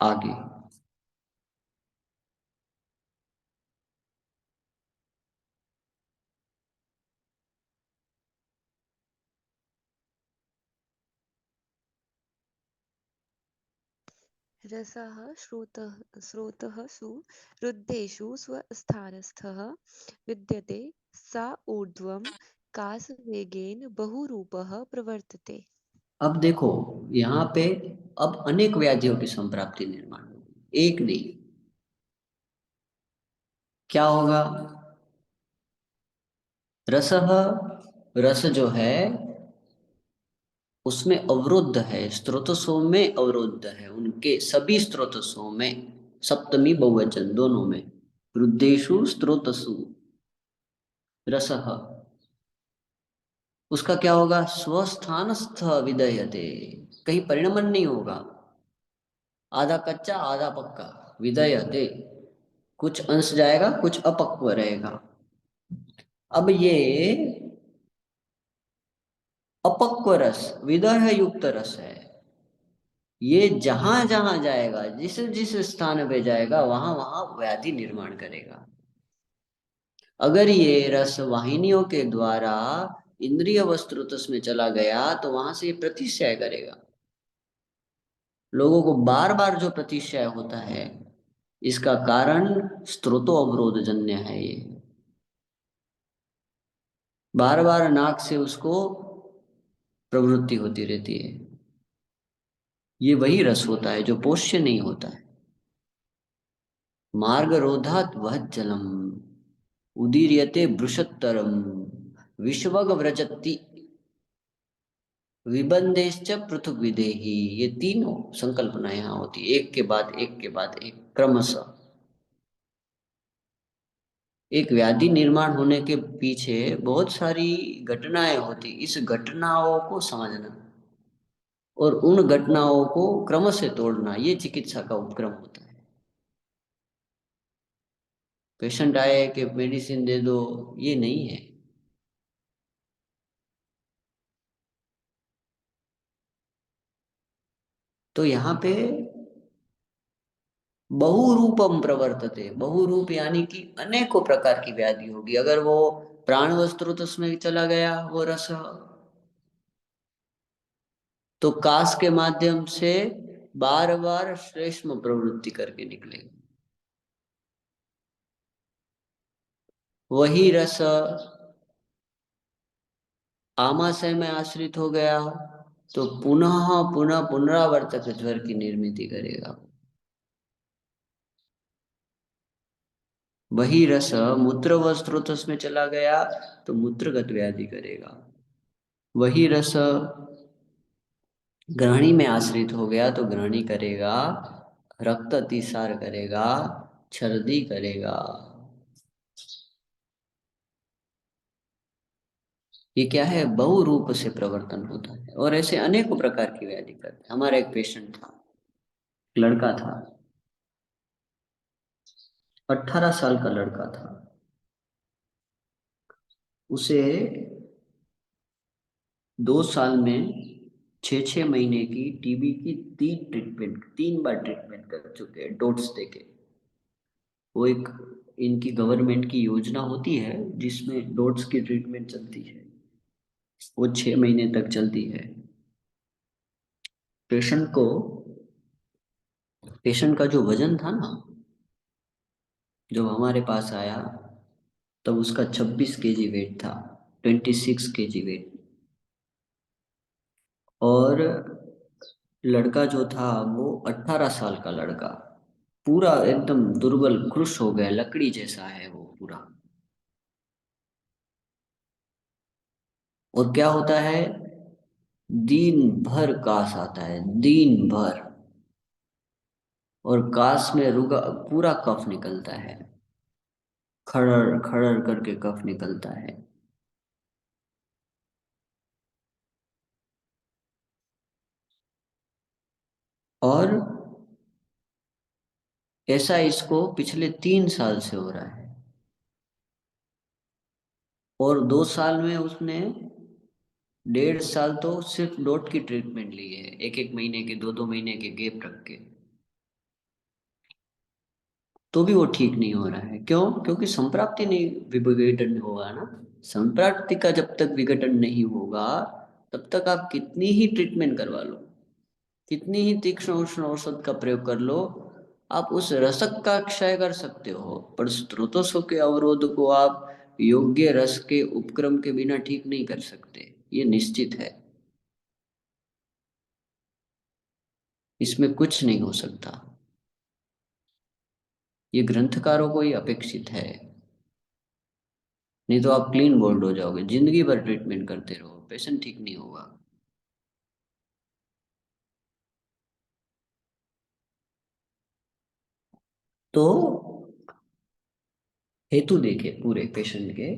आगे। रसः स्रोतःसु रुद्धेषु स्वस्थानस्थः विद्यते सा ऊर्ध्वं कासवेगेन बहुरूपः प्रवर्तते। अब देखो यहाँ पे, अब अनेक व्याधियों की संप्राप्ति निर्माण होगी, एक नहीं। क्या होगा? रसः, रस जो है उसमें अवरुद्ध है, स्रोतसों में अवरुद्ध है, उनके सभी स्रोतसों में, सप्तमी बहुवचन दोनों में, रुद्देषु स्रोतसु रसः। उसका क्या होगा? स्वस्थानस्थ विदयते, कहीं परिणमन नहीं होगा, आधा कच्चा आधा पक्का, विदयते, कुछ अंश जाएगा कुछ अपक्व रहेगा। अब ये अपक्व रस विदय युक्त रस है, ये जहां जहां जाएगा, जिस जिस स्थान पे जाएगा वहां वहां व्याधि निर्माण करेगा। अगर ये रस वाहिनियों के द्वारा इंद्रिय वस्त्रोतस में चला गया तो वहां से ये प्रतिशय करेगा। लोगों को बार बार जो प्रतिशय होता है, इसका कारण स्त्रोतो अवरोध जन्य है। ये बार बार नाक से उसको प्रवृत्ति होती रहती है। ये वही रस होता है जो पोष्य नहीं होता है। मार्ग रोधात वह जलम उदीर्यते बृषत्तरम विश्वग व्रजति विबंधेश्च पृथुक विदेही। ये तीनों संकल्पना यहाँ होती, एक के बाद एक के बाद एक, क्रमशः। एक व्याधि निर्माण होने के पीछे बहुत सारी घटनाएं होती, इस घटनाओं को समझना और उन घटनाओं को क्रम से तोड़ना, ये चिकित्सा का उपक्रम होता है। पेशेंट आए कि मेडिसिन दे दो, ये नहीं है। तो यहाँ पे बहुरूपम प्रवर्तते, बहुरूप यानी कि अनेकों प्रकार की व्याधि होगी। अगर वो प्राण वस्त्रु तो उसमें चला गया वो रस, तो कास के माध्यम से बार बार श्लेष्म प्रवृत्ति करके निकलेगा। वही रस आमाशय में आश्रित हो गया तो पुनः पुनः पुनरावर्तक ज्वर की निर्मित करेगा। वही रस मूत्र व स्रोतस में चला गया तो मूत्रगत व्याधि करेगा। वही रस ग्रहणी में आश्रित हो गया तो ग्रहणी करेगा, रक्त अतिसार करेगा, छर्दी करेगा। ये क्या है? बहु रूप से प्रवर्तन होता है और ऐसे अनेकों प्रकार की व्याधि करते हैं। हमारा एक पेशेंट था, लड़का था, 18 साल का लड़का था। उसे 2 साल में छः महीने की टीबी की 3 बार ट्रीटमेंट कर चुके हैं डोट्स देके। वो एक इनकी गवर्नमेंट की योजना होती है जिसमें डोट्स की ट्रीटमेंट चलती है, वो 6 महीने तक चलती है। पेशेंट को पेशेंट का जो वजन था ना, जब हमारे पास आया तब उसका 26 kg वेट था, 26 kg वेट। और लड़का जो था वो 18 साल का लड़का, पूरा एकदम दुर्बल क्रुश हो गया, लकड़ी जैसा है वो पूरा। और क्या होता है, दिन भर कास आता है, दिन भर। और कास में रुगा पूरा कफ निकलता है, खड़र खड़र करके कफ निकलता है। और ऐसा इसको पिछले 3 साल से हो रहा है। और 2 साल में उसने 1.5 साल तो सिर्फ डॉट की ट्रीटमेंट ली है, 1-1 महीने के, 2-2 महीने के गैप रख के। तो भी वो ठीक नहीं हो रहा है। क्यों? क्योंकि संप्राप्ति नहीं विघटन होगा ना। संप्राप्ति का जब तक विघटन नहीं होगा तब तक आप कितनी ही ट्रीटमेंट करवा लो, कितनी ही तीक्ष्ण उष्ण औषध का प्रयोग कर लो, आप उस रसक का क्षय कर सकते हो, पर स्रोतों के अवरोध को आप योग्य रस के उपक्रम के बिना ठीक नहीं कर सकते, ये निश्चित है। इसमें कुछ नहीं हो सकता। ये ग्रंथकारों को ही अपेक्षित है। नहीं तो आप क्लीन बोल्ड हो जाओगे, जिंदगी भर ट्रीटमेंट करते रहो, पेशेंट ठीक नहीं होगा। तो हेतु देखे पूरे पेशेंट के।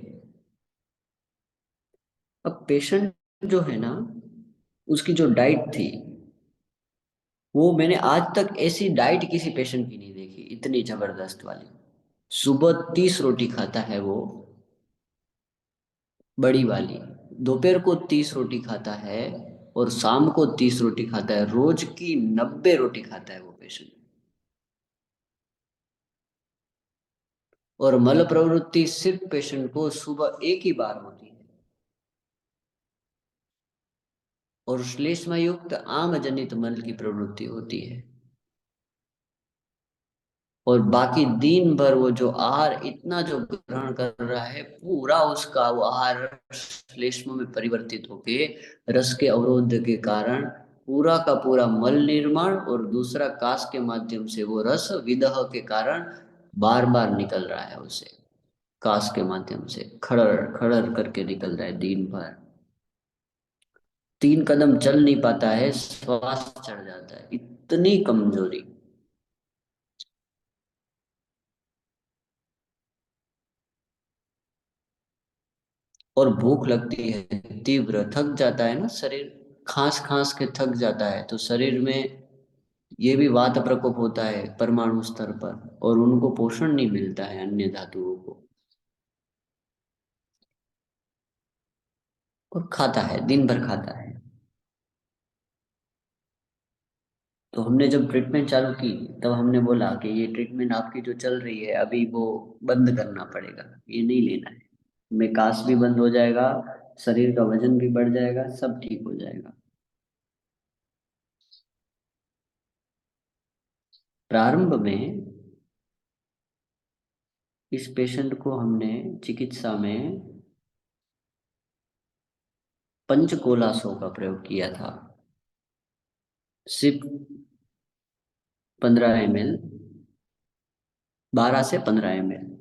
अब पेशेंट जो है ना, उसकी जो डाइट थी, वो मैंने आज तक ऐसी डाइट किसी पेशेंट की नहीं देखी, इतनी जबरदस्त वाली। सुबह 30 रोटी खाता है वो, बड़ी वाली। दोपहर को 30 रोटी खाता है, और शाम को 30 रोटी खाता है। रोज की 90 रोटी खाता है वो पेशेंट। और मल प्रवृत्ति सिर्फ पेशेंट को सुबह एक ही बार होती है, और श्लेष्मा युक्त आम जनित मल की प्रवृत्ति होती है। और बाकी दिन भर वो जो आहार इतना जो ग्रहण कर रहा है, पूरा उसका वो आहार श्लेष्म में परिवर्तित होके रस के अवरोध के कारण पूरा का पूरा मल निर्माण, और दूसरा कास के माध्यम से वो रस विदह के कारण बार बार निकल रहा है उसे, कास के माध्यम से खड़र खड़र करके निकल रहा है दिन भर। 3 कदम चल नहीं पाता है, श्वास चढ़ जाता है, इतनी कमजोरी। और भूख लगती है तीव्र, थक जाता है ना शरीर, खांस खांस के थक जाता है, तो शरीर में ये भी वात प्रकोप होता है परमाणु स्तर पर, और उनको पोषण नहीं मिलता है अन्य धातुओं को, और खाता है, दिन भर खाता है। तो हमने जब ट्रीटमेंट चालू की, तब हमने बोला कि ये ट्रीटमेंट आपकी जो चल रही है अभी, वो बंद करना पड़ेगा, ये नहीं लेना है। में कास भी बंद हो जाएगा, शरीर का वजन भी बढ़ जाएगा, सब ठीक हो जाएगा। प्रारंभ में इस पेशेंट को हमने चिकित्सा में पंचकोलासों का प्रयोग किया था, सिर्फ 15 ml, 12 से 15 ml,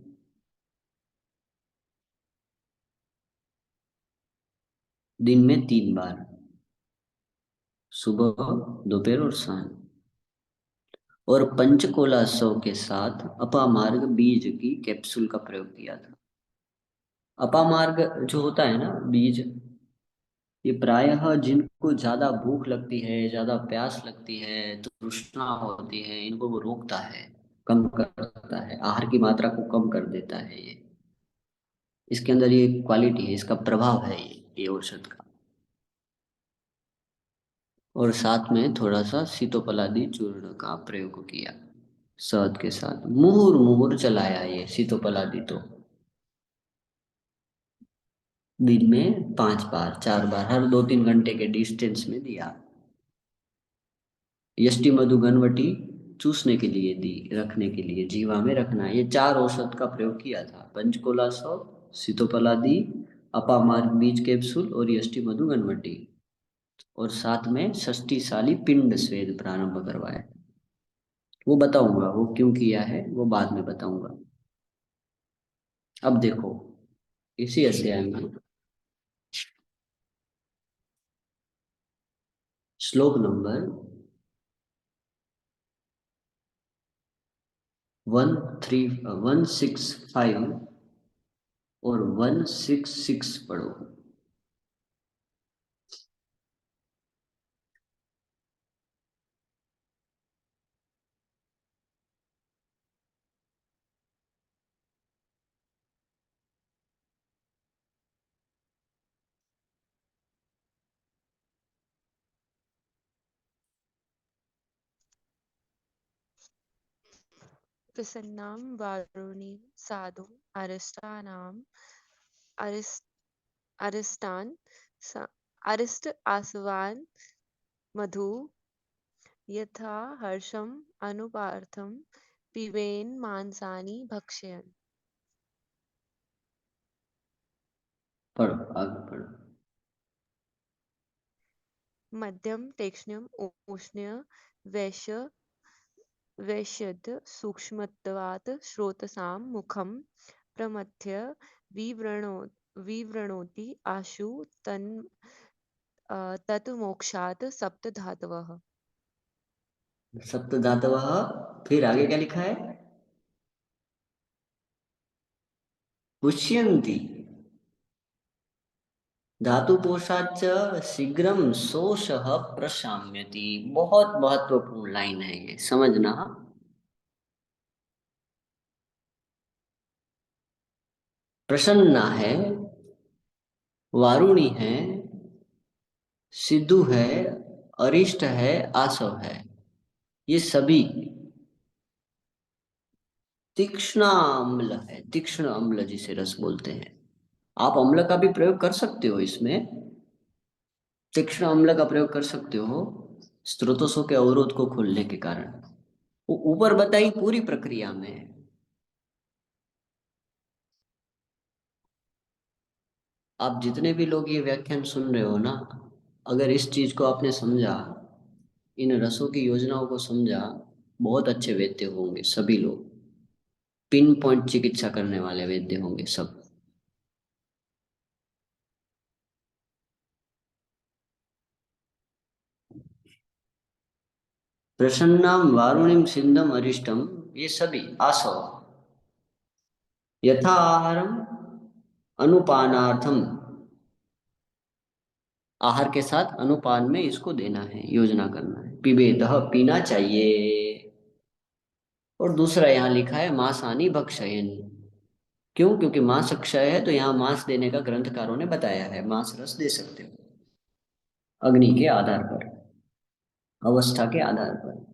दिन में 3 बार, सुबह, दोपहर और सांझ। और पंचकोलासों के साथ अपामार्ग बीज की कैप्सूल का प्रयोग किया था। अपामार्ग जो होता है ना बीज, ये प्रायः जिनको ज्यादा भूख लगती है, ज्यादा प्यास लगती है, तृष्णा होती है, इनको वो रोकता है, कम करता है, आहार की मात्रा को कम कर देता है ये। इसके अंदर ये क्वालिटी है, इसका प्रभाव है ये औषध का। और साथ में थोड़ा सा सीतोपलादी चूर्ण का प्रयोग किया शहद के साथ। मुहुर मुहुर चलाया ये सीतोपलादी तो, दिन में 5 बार 4 बार हर 2-3 घंटे के डिस्टेंस में दिया। यष्टि मधु घनवटी चूसने के लिए दी, रखने के लिए जीवा में रखना, ये 4 औषध का प्रयोग किया था। पंचकोला सौ, सीतोपलादी, अपामार्ग बीज कैप्सूल और यष्टि मधु घनवटी। और साथ में षष्टिशाली पिंड स्वेद प्रारंभ करवाया। वो बताऊंगा वो क्यों किया है, वो बाद में बताऊंगा। अब देखो इसी अध्याय में श्लोक नंबर 165 और 166 पढ़ो। प्रसन्नां वारुणीं साधु अरिष्टानाम् अरिष्ट अरिष्टान् स- अरिष्ट आसवान् मधु यथा हर्षम् अनुपार्थं पिबेन् मांसानि भक्षयन्। पढ़ो आगे पढ़ो। मध्यम तीक्ष्णम् उष्ण वैश्य वैश्यद सूक्ष्मत्वात् स्रोतसां मुखं प्रमथ्य विवृणो विवृणोति आशु तत् मोक्षात् सप्तधातवः। सप्त धातव, फिर आगे क्या लिखा है? पुष्यन्ति धातु पोषाच शीघ्रम शोषः प्रशाम्यति। बहुत महत्वपूर्ण लाइन है ये, समझना। प्रसन्ना है, वारुणी है, सिद्धू है, अरिष्ट है, आसव है, ये सभी तीक्ष्ण अम्ल है। तीक्ष्ण अम्ल जिसे रस बोलते हैं। आप अम्ल का भी प्रयोग कर सकते हो इसमें, तीक्ष्ण अम्ल का प्रयोग कर सकते हो स्रोतों के अवरोध को खोलने के कारण। वो ऊपर बताई पूरी प्रक्रिया में है। आप जितने भी लोग ये व्याख्यान सुन रहे हो ना, अगर इस चीज को आपने समझा, इन रसों की योजनाओं को समझा, बहुत अच्छे वैद्य होंगे सभी लोग। पिन पॉइंट चिकित्सा करने वाले वैद्य होंगे सब। प्रसन्नाम वारुणिम सिंधम अरिष्टम, ये सभी आसव यथा आहारम अनुपानार्थम, आहार के साथ अनुपान में इसको देना है, योजना करना है। पिबेदह, पीना चाहिए। और दूसरा यहाँ लिखा है मांसानि भक्षयन। क्यों? क्योंकि मांस क्षय है, तो यहाँ मांस देने का ग्रंथकारों ने बताया है। मांस रस दे सकते हो अग्नि के आधार पर, अवस्था के आधार पर।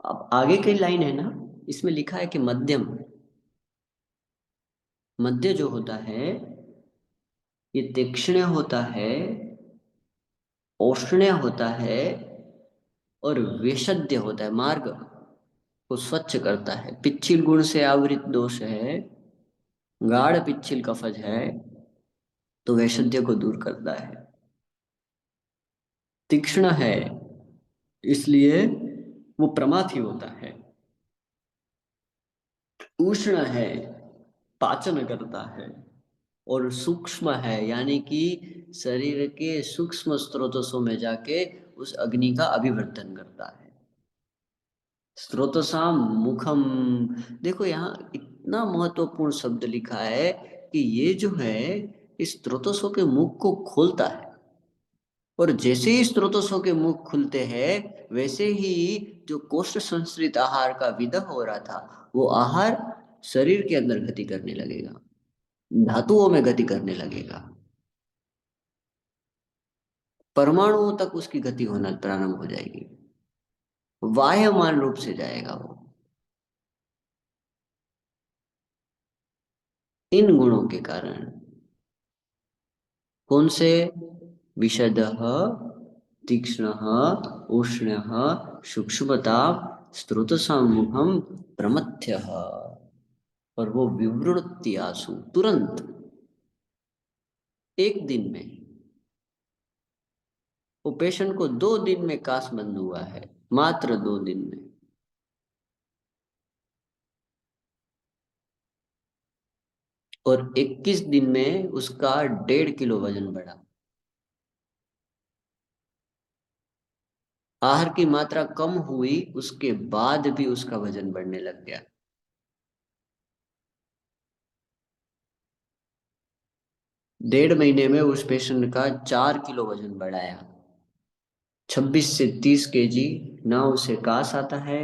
अब आगे की लाइन है ना, इसमें लिखा है कि मध्यम, मध्य जो होता है ये तीक्ष्ण होता है, औष्ण्य होता है और वेशद्य होता है, मार्ग को स्वच्छ करता है। पिच्छिल गुण से आवृत दोष है, गाढ़ पिच्छिल कफज है, तो वैशद्य को दूर करता है। तीक्ष्ण है इसलिए वो प्रमाथी होता है। उष्ण है, पाचन करता है। और सूक्ष्म है यानी कि शरीर के सूक्ष्म स्रोतों में जाके उस अग्नि का अभिवर्धन करता है। स्रोतसाम मुखम, देखो यहाँ इतना महत्वपूर्ण शब्द लिखा है कि ये जो है इस स्रोतों के मुख को खोलता है। और जैसे ही स्रोतों के मुख खुलते हैं, वैसे ही जो कोष्ठ संस्कृत आहार का विदह हो रहा था, वो आहार शरीर के अंदर गति करने लगेगा, धातुओं में गति करने लगेगा। परमाणुओं तक उसकी गति होना प्रारंभ हो जाएगी, वाह्यमान रूप से जाएगा वो। इन गुणों के कारण, कौन से? विशदः, तीक्ष्णः, उष्णः, सूक्ष्मताप, स्रोतसम्मुखम, प्रमथ्यः। और वो विवृत्ति आंसू तुरंत, एक दिन में। वो पेशेंट को 2 दिन में कास बंद हुआ है, मात्र 2 दिन में। और 21 दिन में उसका 1.5 किलो वजन बढ़ा। आहार की मात्रा कम हुई, उसके बाद भी उसका वजन बढ़ने लग गया। 1.5 महीने में उस पेशेंट का 4 किलो वजन बढ़ाया। 26 से 30 kg। ना उसे कास आता है,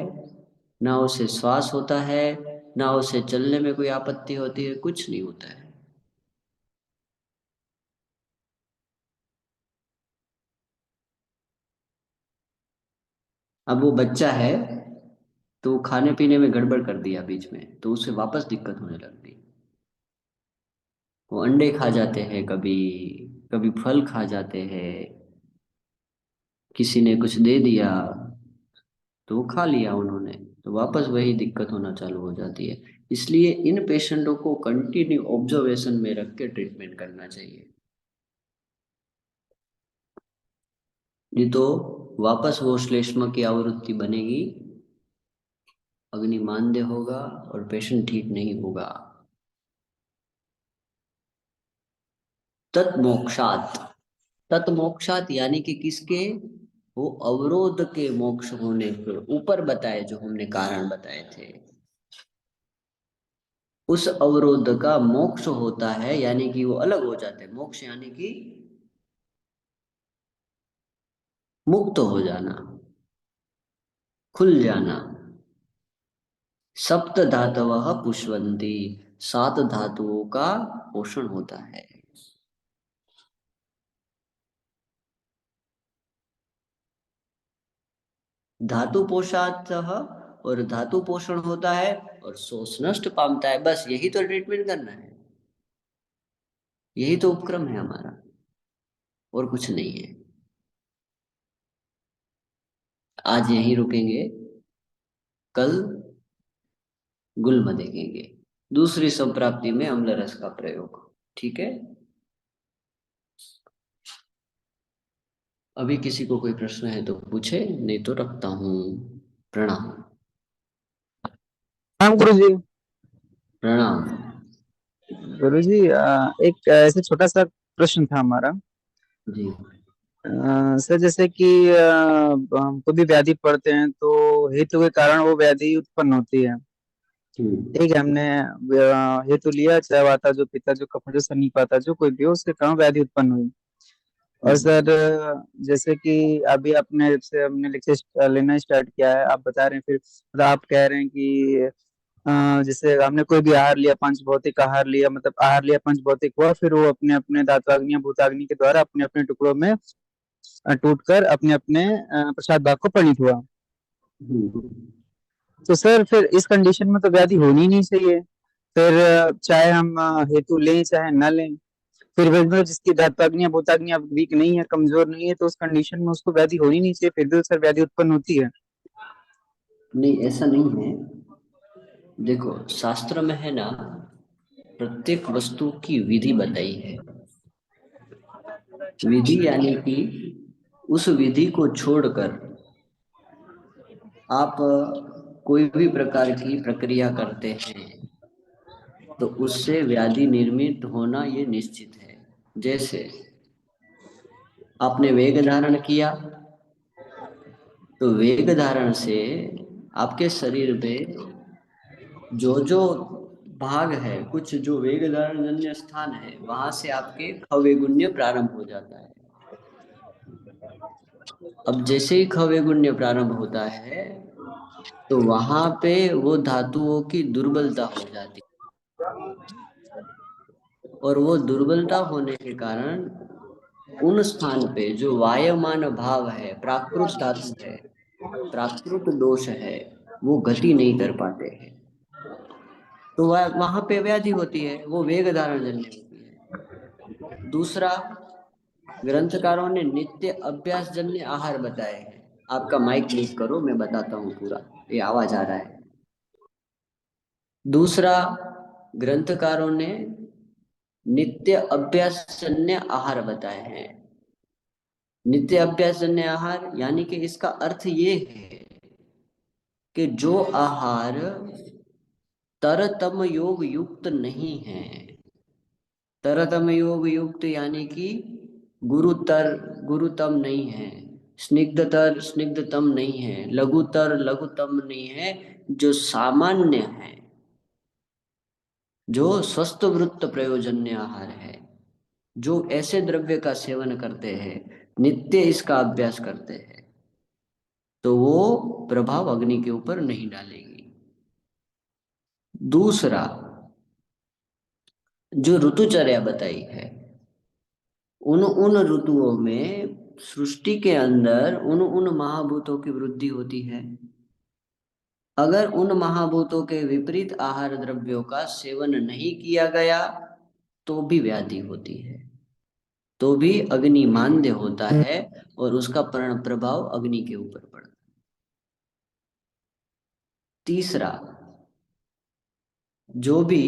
ना उसे श्वास होता है, ना उसे चलने में कोई आपत्ति होती है, कुछ नहीं होता है। अब वो बच्चा है, तो खाने पीने में गड़बड़ कर दिया बीच में, तो उसे वापस दिक्कत होने लग गई। वो अंडे खा जाते हैं, कभी कभी फल खा जाते हैं, किसी ने कुछ दे दिया तो वो खा लिया उन्होंने, तो वापस वही दिक्कत होना चालू हो जाती है। इसलिए इन पेशेंटों को कंटिन्यू ऑब्जर्वेशन में रख के ट्रीटमेंट करना चाहिए। नहीं तो वापस वो श्लेष्मा की आवृत्ति बनेगी, अग्नि मांद्य होगा और पेशेंट ठीक नहीं होगा। तत्मोक्षात, तत्मोक्षात यानी कि किसके? वो अवरोध के मोक्ष होने के ऊपर बताए, जो हमने कारण बताए थे। उस अवरोध का मोक्ष होता है, यानी कि वो अलग हो जाते हैं। मोक्ष यानी कि मुक्त हो जाना, खुल जाना। सप्त धातवः पुष्पन्ति, 7 धातुओं का पोषण होता है। धातु पोषात, और धातु पोषण होता है और शोष नष्ट पामता है। बस यही तो ट्रीटमेंट करना है, यही तो उपक्रम है हमारा, और कुछ नहीं है। आज यहीं रुकेंगे, कल गुल्म देखेंगे, दूसरी संप्राप्ति में अम्ल रस का प्रयोग। ठीक है। अभी किसी को कोई प्रश्न है तो पूछे, नहीं तो रखता हूँ। प्रणाम। हाँ गुरु जी। प्रणाम। गुरु जी, एक ऐसे छोटा सा प्रश्न था हमारा। जी। सर, जैसे कि हमको भी व्याधि पड़ते हैं तो हेतु के कारण वो व्याधि उत्पन्न होती है। ठीक है, हमने हेतु लिया, चाहे वाता जो पिता जो कफ जो सन्निपाता पाता जो कोई भी हो, उसके कारण व्याधि उत्पन्न हुई। और सर, जैसे कि अभी आपने जब से हमने लेक्चर लेना स्टार्ट किया है, आप बता रहे हैं, फिर मतलब आप कह रहे हैं कि जैसे हमने कोई भी आहार लिया, पंच भौतिक आहार लिया, मतलब आहार लिया पंच भौतिक हुआ, फिर वो अपने अपने धात्वाग्नि या भूताग्नि के द्वारा अपने अपने टुकड़ों में टूटकर अपने अपने प्रसाद भाग को परिणित हुआ। तो सर, फिर इस कंडीशन में तो व्याधि होनी ही नहीं चाहिए। फिर चाहे हम हेतु लें चाहे न लें, फिर भी मतलब जिसकी धात्वाग्नि या भूताग्नि अब वीक नहीं है, कमजोर नहीं है, तो उस कंडीशन में उसको व्याधि होनी नहीं चाहिए, फिर भी सर व्याधि उत्पन्न होती है। नहीं, ऐसा नहीं है। देखो, शास्त्र में है ना, प्रत्येक वस्तु की विधि बताई है। विधि यानी कि उस विधि को छोड़कर आप कोई भी प्रकार की प्रक्रिया करते हैं तो उससे व्याधि निर्मित होना ये निश्चित है। जैसे आपने वेग धारण किया, तो वेग धारण से आपके शरीर में जो जो भाग है, कुछ जो वेग धारण जन्य स्थान है, वहां से आपके खवेगुण्य प्रारंभ हो जाता है। अब जैसे ही खवेगुण्य प्रारंभ होता है, तो वहां पे वो धातुओं की दुर्बलता हो जाती है, और वो दुर्बलता होने के कारण उन स्थान पे जो वायमान भाव है, प्राकृत धातु है, प्राकृत दोष है, वो गति नहीं कर पाते हैं, तो वह वहां पे व्याधि होती है, वो वेग धारण जन्य होती है। दूसरा, ग्रंथकारों ने नित्य अभ्यास जन्य आहार बताए हैं। आपका माइक म्यूट करो, मैं बताता हूँ पूरा, ये आवाज आ रहा है। दूसरा, ग्रंथकारों ने नित्य अभ्यास जन्य आहार बताए हैं। नित्य अभ्यास जन्य आहार यानी कि इसका अर्थ ये है कि जो आहार तरतम योग युक्त नहीं है, तरतम योग युक्त यानी कि गुरुतर गुरुतम नहीं है, स्निग्धतर स्निग्धतम नहीं है, लघुतर लघुतम नहीं है, जो सामान्य है, जो स्वस्थ वृत्त प्रयोजन्य आहार है, जो ऐसे द्रव्य का सेवन करते हैं, नित्य इसका अभ्यास करते हैं, तो वो प्रभाव अग्नि के ऊपर नहीं डालेगी। दूसरा, जो ऋतुचर्या बताई है, उन उन ऋतुओं में सृष्टि के अंदर उन उन महाभूतों की वृद्धि होती है। अगर उन महाभूतों के विपरीत आहार द्रव्यों का सेवन नहीं किया गया तो भी व्याधि होती है, तो भी अग्नि मांद्य होता है और उसका प्रभाव अग्नि के ऊपर पड़ता है। तीसरा, जो भी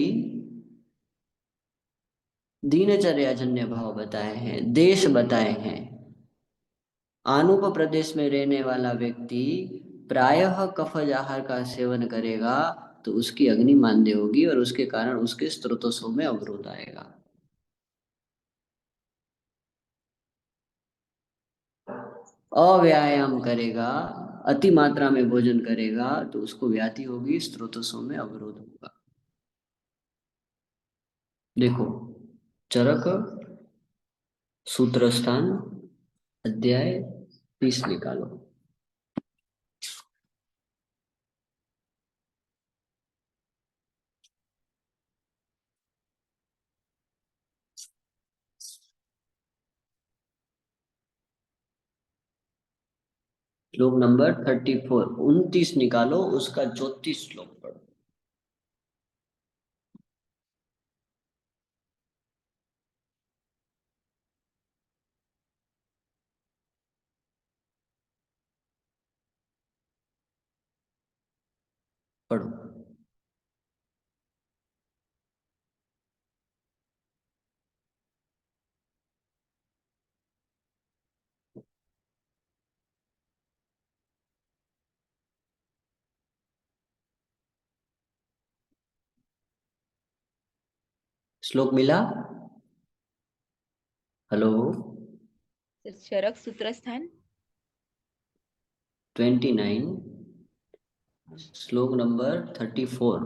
दिनचर्याजन्य भाव बताए हैं, देश बताए हैं, आनुप प्रदेश में रहने वाला व्यक्ति प्रायः कफज आहार का सेवन करेगा तो उसकी अग्नि मांद्य होगी और उसके कारण उसके स्रोतों में अवरोध आएगा। अव्यायाम करेगा, अति मात्रा में भोजन करेगा तो उसको व्याधि होगी, स्रोतों में अवरोध होगा। देखो, चरक सूत्रस्थान अध्याय 30 निकालो। श्लोक नंबर 34, 29 निकालो, उसका 34 श्लोक पढ़ो। पढ़ो। श्लोक मिला? हेलो? चरक सूत्रस्थान 29, श्लोक नंबर 34।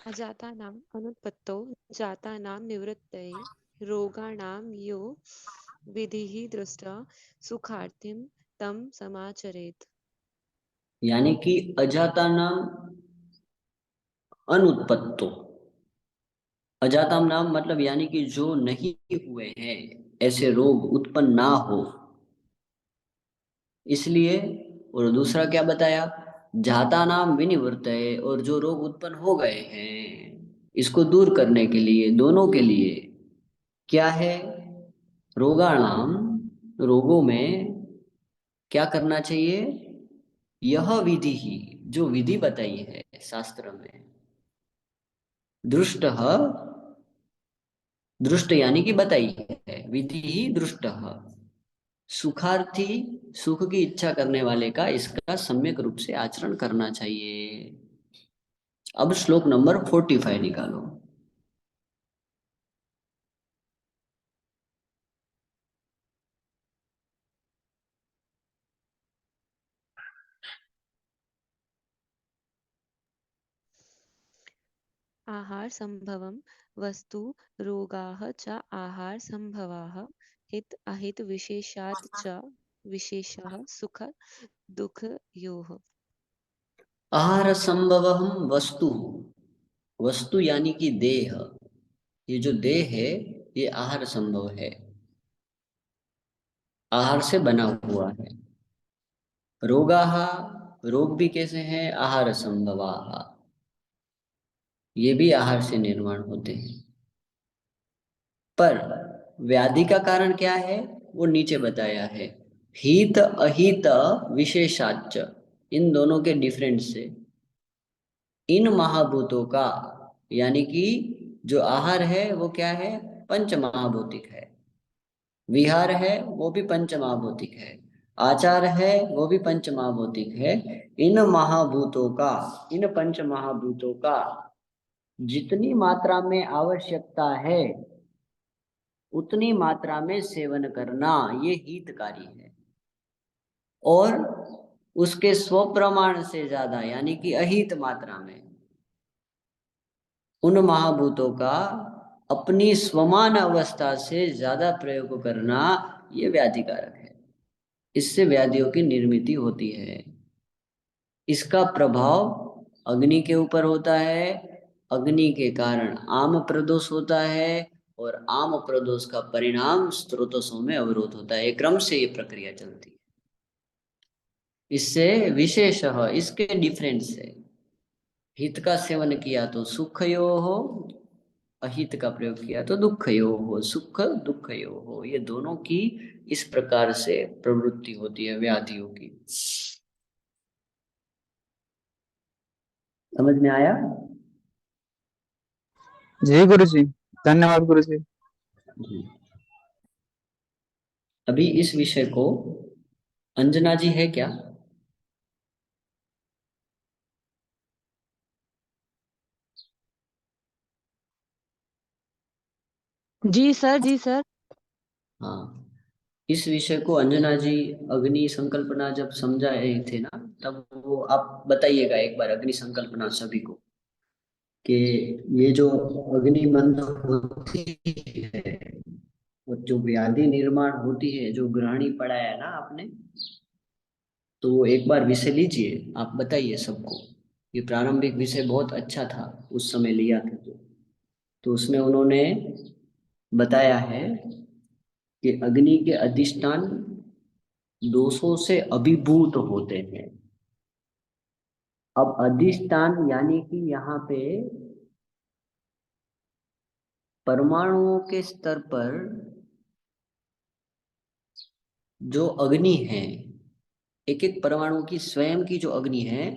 अजातानाम् अनुत्पत्तौ जातानां निवृत्तये रोगाणां यो विधिः दृष्टा सुखार्थिं तं समाचरेत्। यानी कि अजाता नाम अनुत्पत्तो, अजाताम नाम मतलब यानी कि जो नहीं हुए हैं, ऐसे रोग उत्पन्न ना हो, इसलिए। और दूसरा क्या बताया? जाता नाम विनिवृत्त है, और जो रोग उत्पन्न हो गए हैं इसको दूर करने के लिए, दोनों के लिए क्या है? रोगाणाम, रोगों में क्या करना चाहिए? यह विधि ही, जो विधि बताई है शास्त्र में, दृष्ट, दृष्ट यानी कि बताई है, विधि ही दृष्ट, सुखार्थी, सुख की इच्छा करने वाले का इसका सम्यक रूप से आचरण करना चाहिए। अब श्लोक नंबर 45 निकालो। आहार संभवम वस्तु रोगाः च आहार संभवाः हित अहित विशेषात् च विशेषः सुख दुख योः। आहार संभवम वस्तु, वस्तु यानी कि देह, ये जो देह है ये आहार संभव है, आहार से बना हुआ है। रोगाः, रोग भी कैसे हैं? आहार संभवाः, ये भी आहार से निर्माण होते हैं। पर व्याधि का कारण क्या है वो नीचे बताया है। हित अहित विशेषाच, इन दोनों के डिफरेंस से इन महाभूतों का, यानी कि जो आहार है वो क्या है? पंच महाभौतिक है। विहार है वो भी पंच महाभौतिक है। आचार है वो भी पंच महाभौतिक है। इन महाभूतों का, इन पंच महाभूतों का जितनी मात्रा में आवश्यकता है उतनी मात्रा में सेवन करना, ये हितकारी है। और उसके स्वप्रमाण से ज्यादा यानी कि अहित मात्रा में उन महाभूतों का अपनी स्वमान अवस्था से ज्यादा प्रयोग करना, ये व्याधिकारक है। इससे व्याधियों की निर्मिति होती है। इसका प्रभाव अग्नि के ऊपर होता है। अग्नि के कारण आम प्रदोष होता है और आम प्रदोष का परिणाम स्रोतसों में अवरोध होता है। क्रम से ये प्रक्रिया चलती है। इससे विशेष इसके डिफरेंस है। हित का सेवन किया तो सुखयो हो, अहित का प्रयोग किया तो दुखयो हो। सुख दुखयो हो, ये दोनों की इस प्रकार से प्रवृत्ति होती है व्याधियों की। समझ में आया? जी गुरुजी, धन्यवाद गुरुजी। जी। अभी इस विषय को अंजना जी है क्या? जी सर, जी सर। हाँ, इस विषय को अंजना जी अग्नि संकल्पना जब समझा रहे थे ना, तब वो आप बताइएगा एक बार अग्नि संकल्पना सभी को, कि ये जो अग्नि मंद होती है और जो व्याधि निर्माण होती है, जो ग्रहणी पढ़ाया है ना आपने, तो वो एक बार विषय लीजिए, आप बताइए सबको। ये प्रारंभिक विषय बहुत अच्छा था, उस समय लिया था तो उसमें उन्होंने बताया है कि अग्नि के अधिष्ठान दोषों से अभिभूत होते हैं। अब अधिष्ठान यानी कि यहाँ पे परमाणुओं के स्तर पर जो अग्नि है, एक एक परमाणु की स्वयं की जो अग्नि है,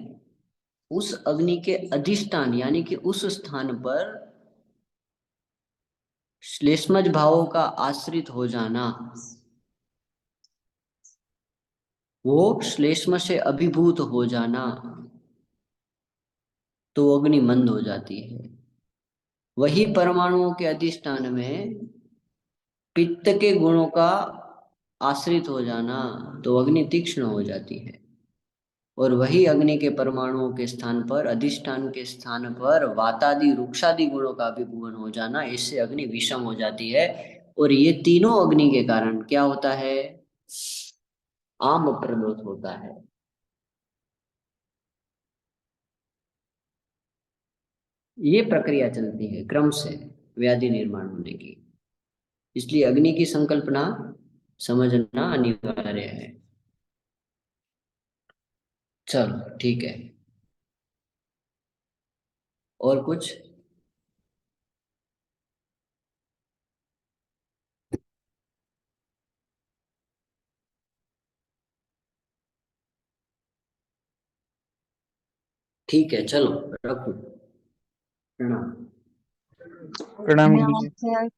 उस अग्नि के अधिष्ठान यानी कि उस स्थान पर श्लेष्मज भावों का आश्रित हो जाना, वो श्लेष्म से अभिभूत हो जाना, तो अग्नि मंद हो जाती है। वही परमाणुओं के अधिष्ठान में पित्त के गुणों का आश्रित हो जाना, तो अग्नि तीक्ष्ण हो जाती है। और वही अग्नि के परमाणुओं के स्थान पर, अधिष्ठान के स्थान पर वातादि रुक्षादि गुणों का अभिभूवन हो जाना, इससे अग्नि विषम हो जाती है। और ये तीनों अग्नि के कारण क्या होता है? आम प्रदोष होता है। ये प्रक्रिया चलती है क्रम से व्याधि निर्माण होने की। इसलिए अग्नि की संकल्पना समझना अनिवार्य है। चलो ठीक है, और कुछ? ठीक है, चलो रखो। प्रणाम। प्रणाम गुरुजी।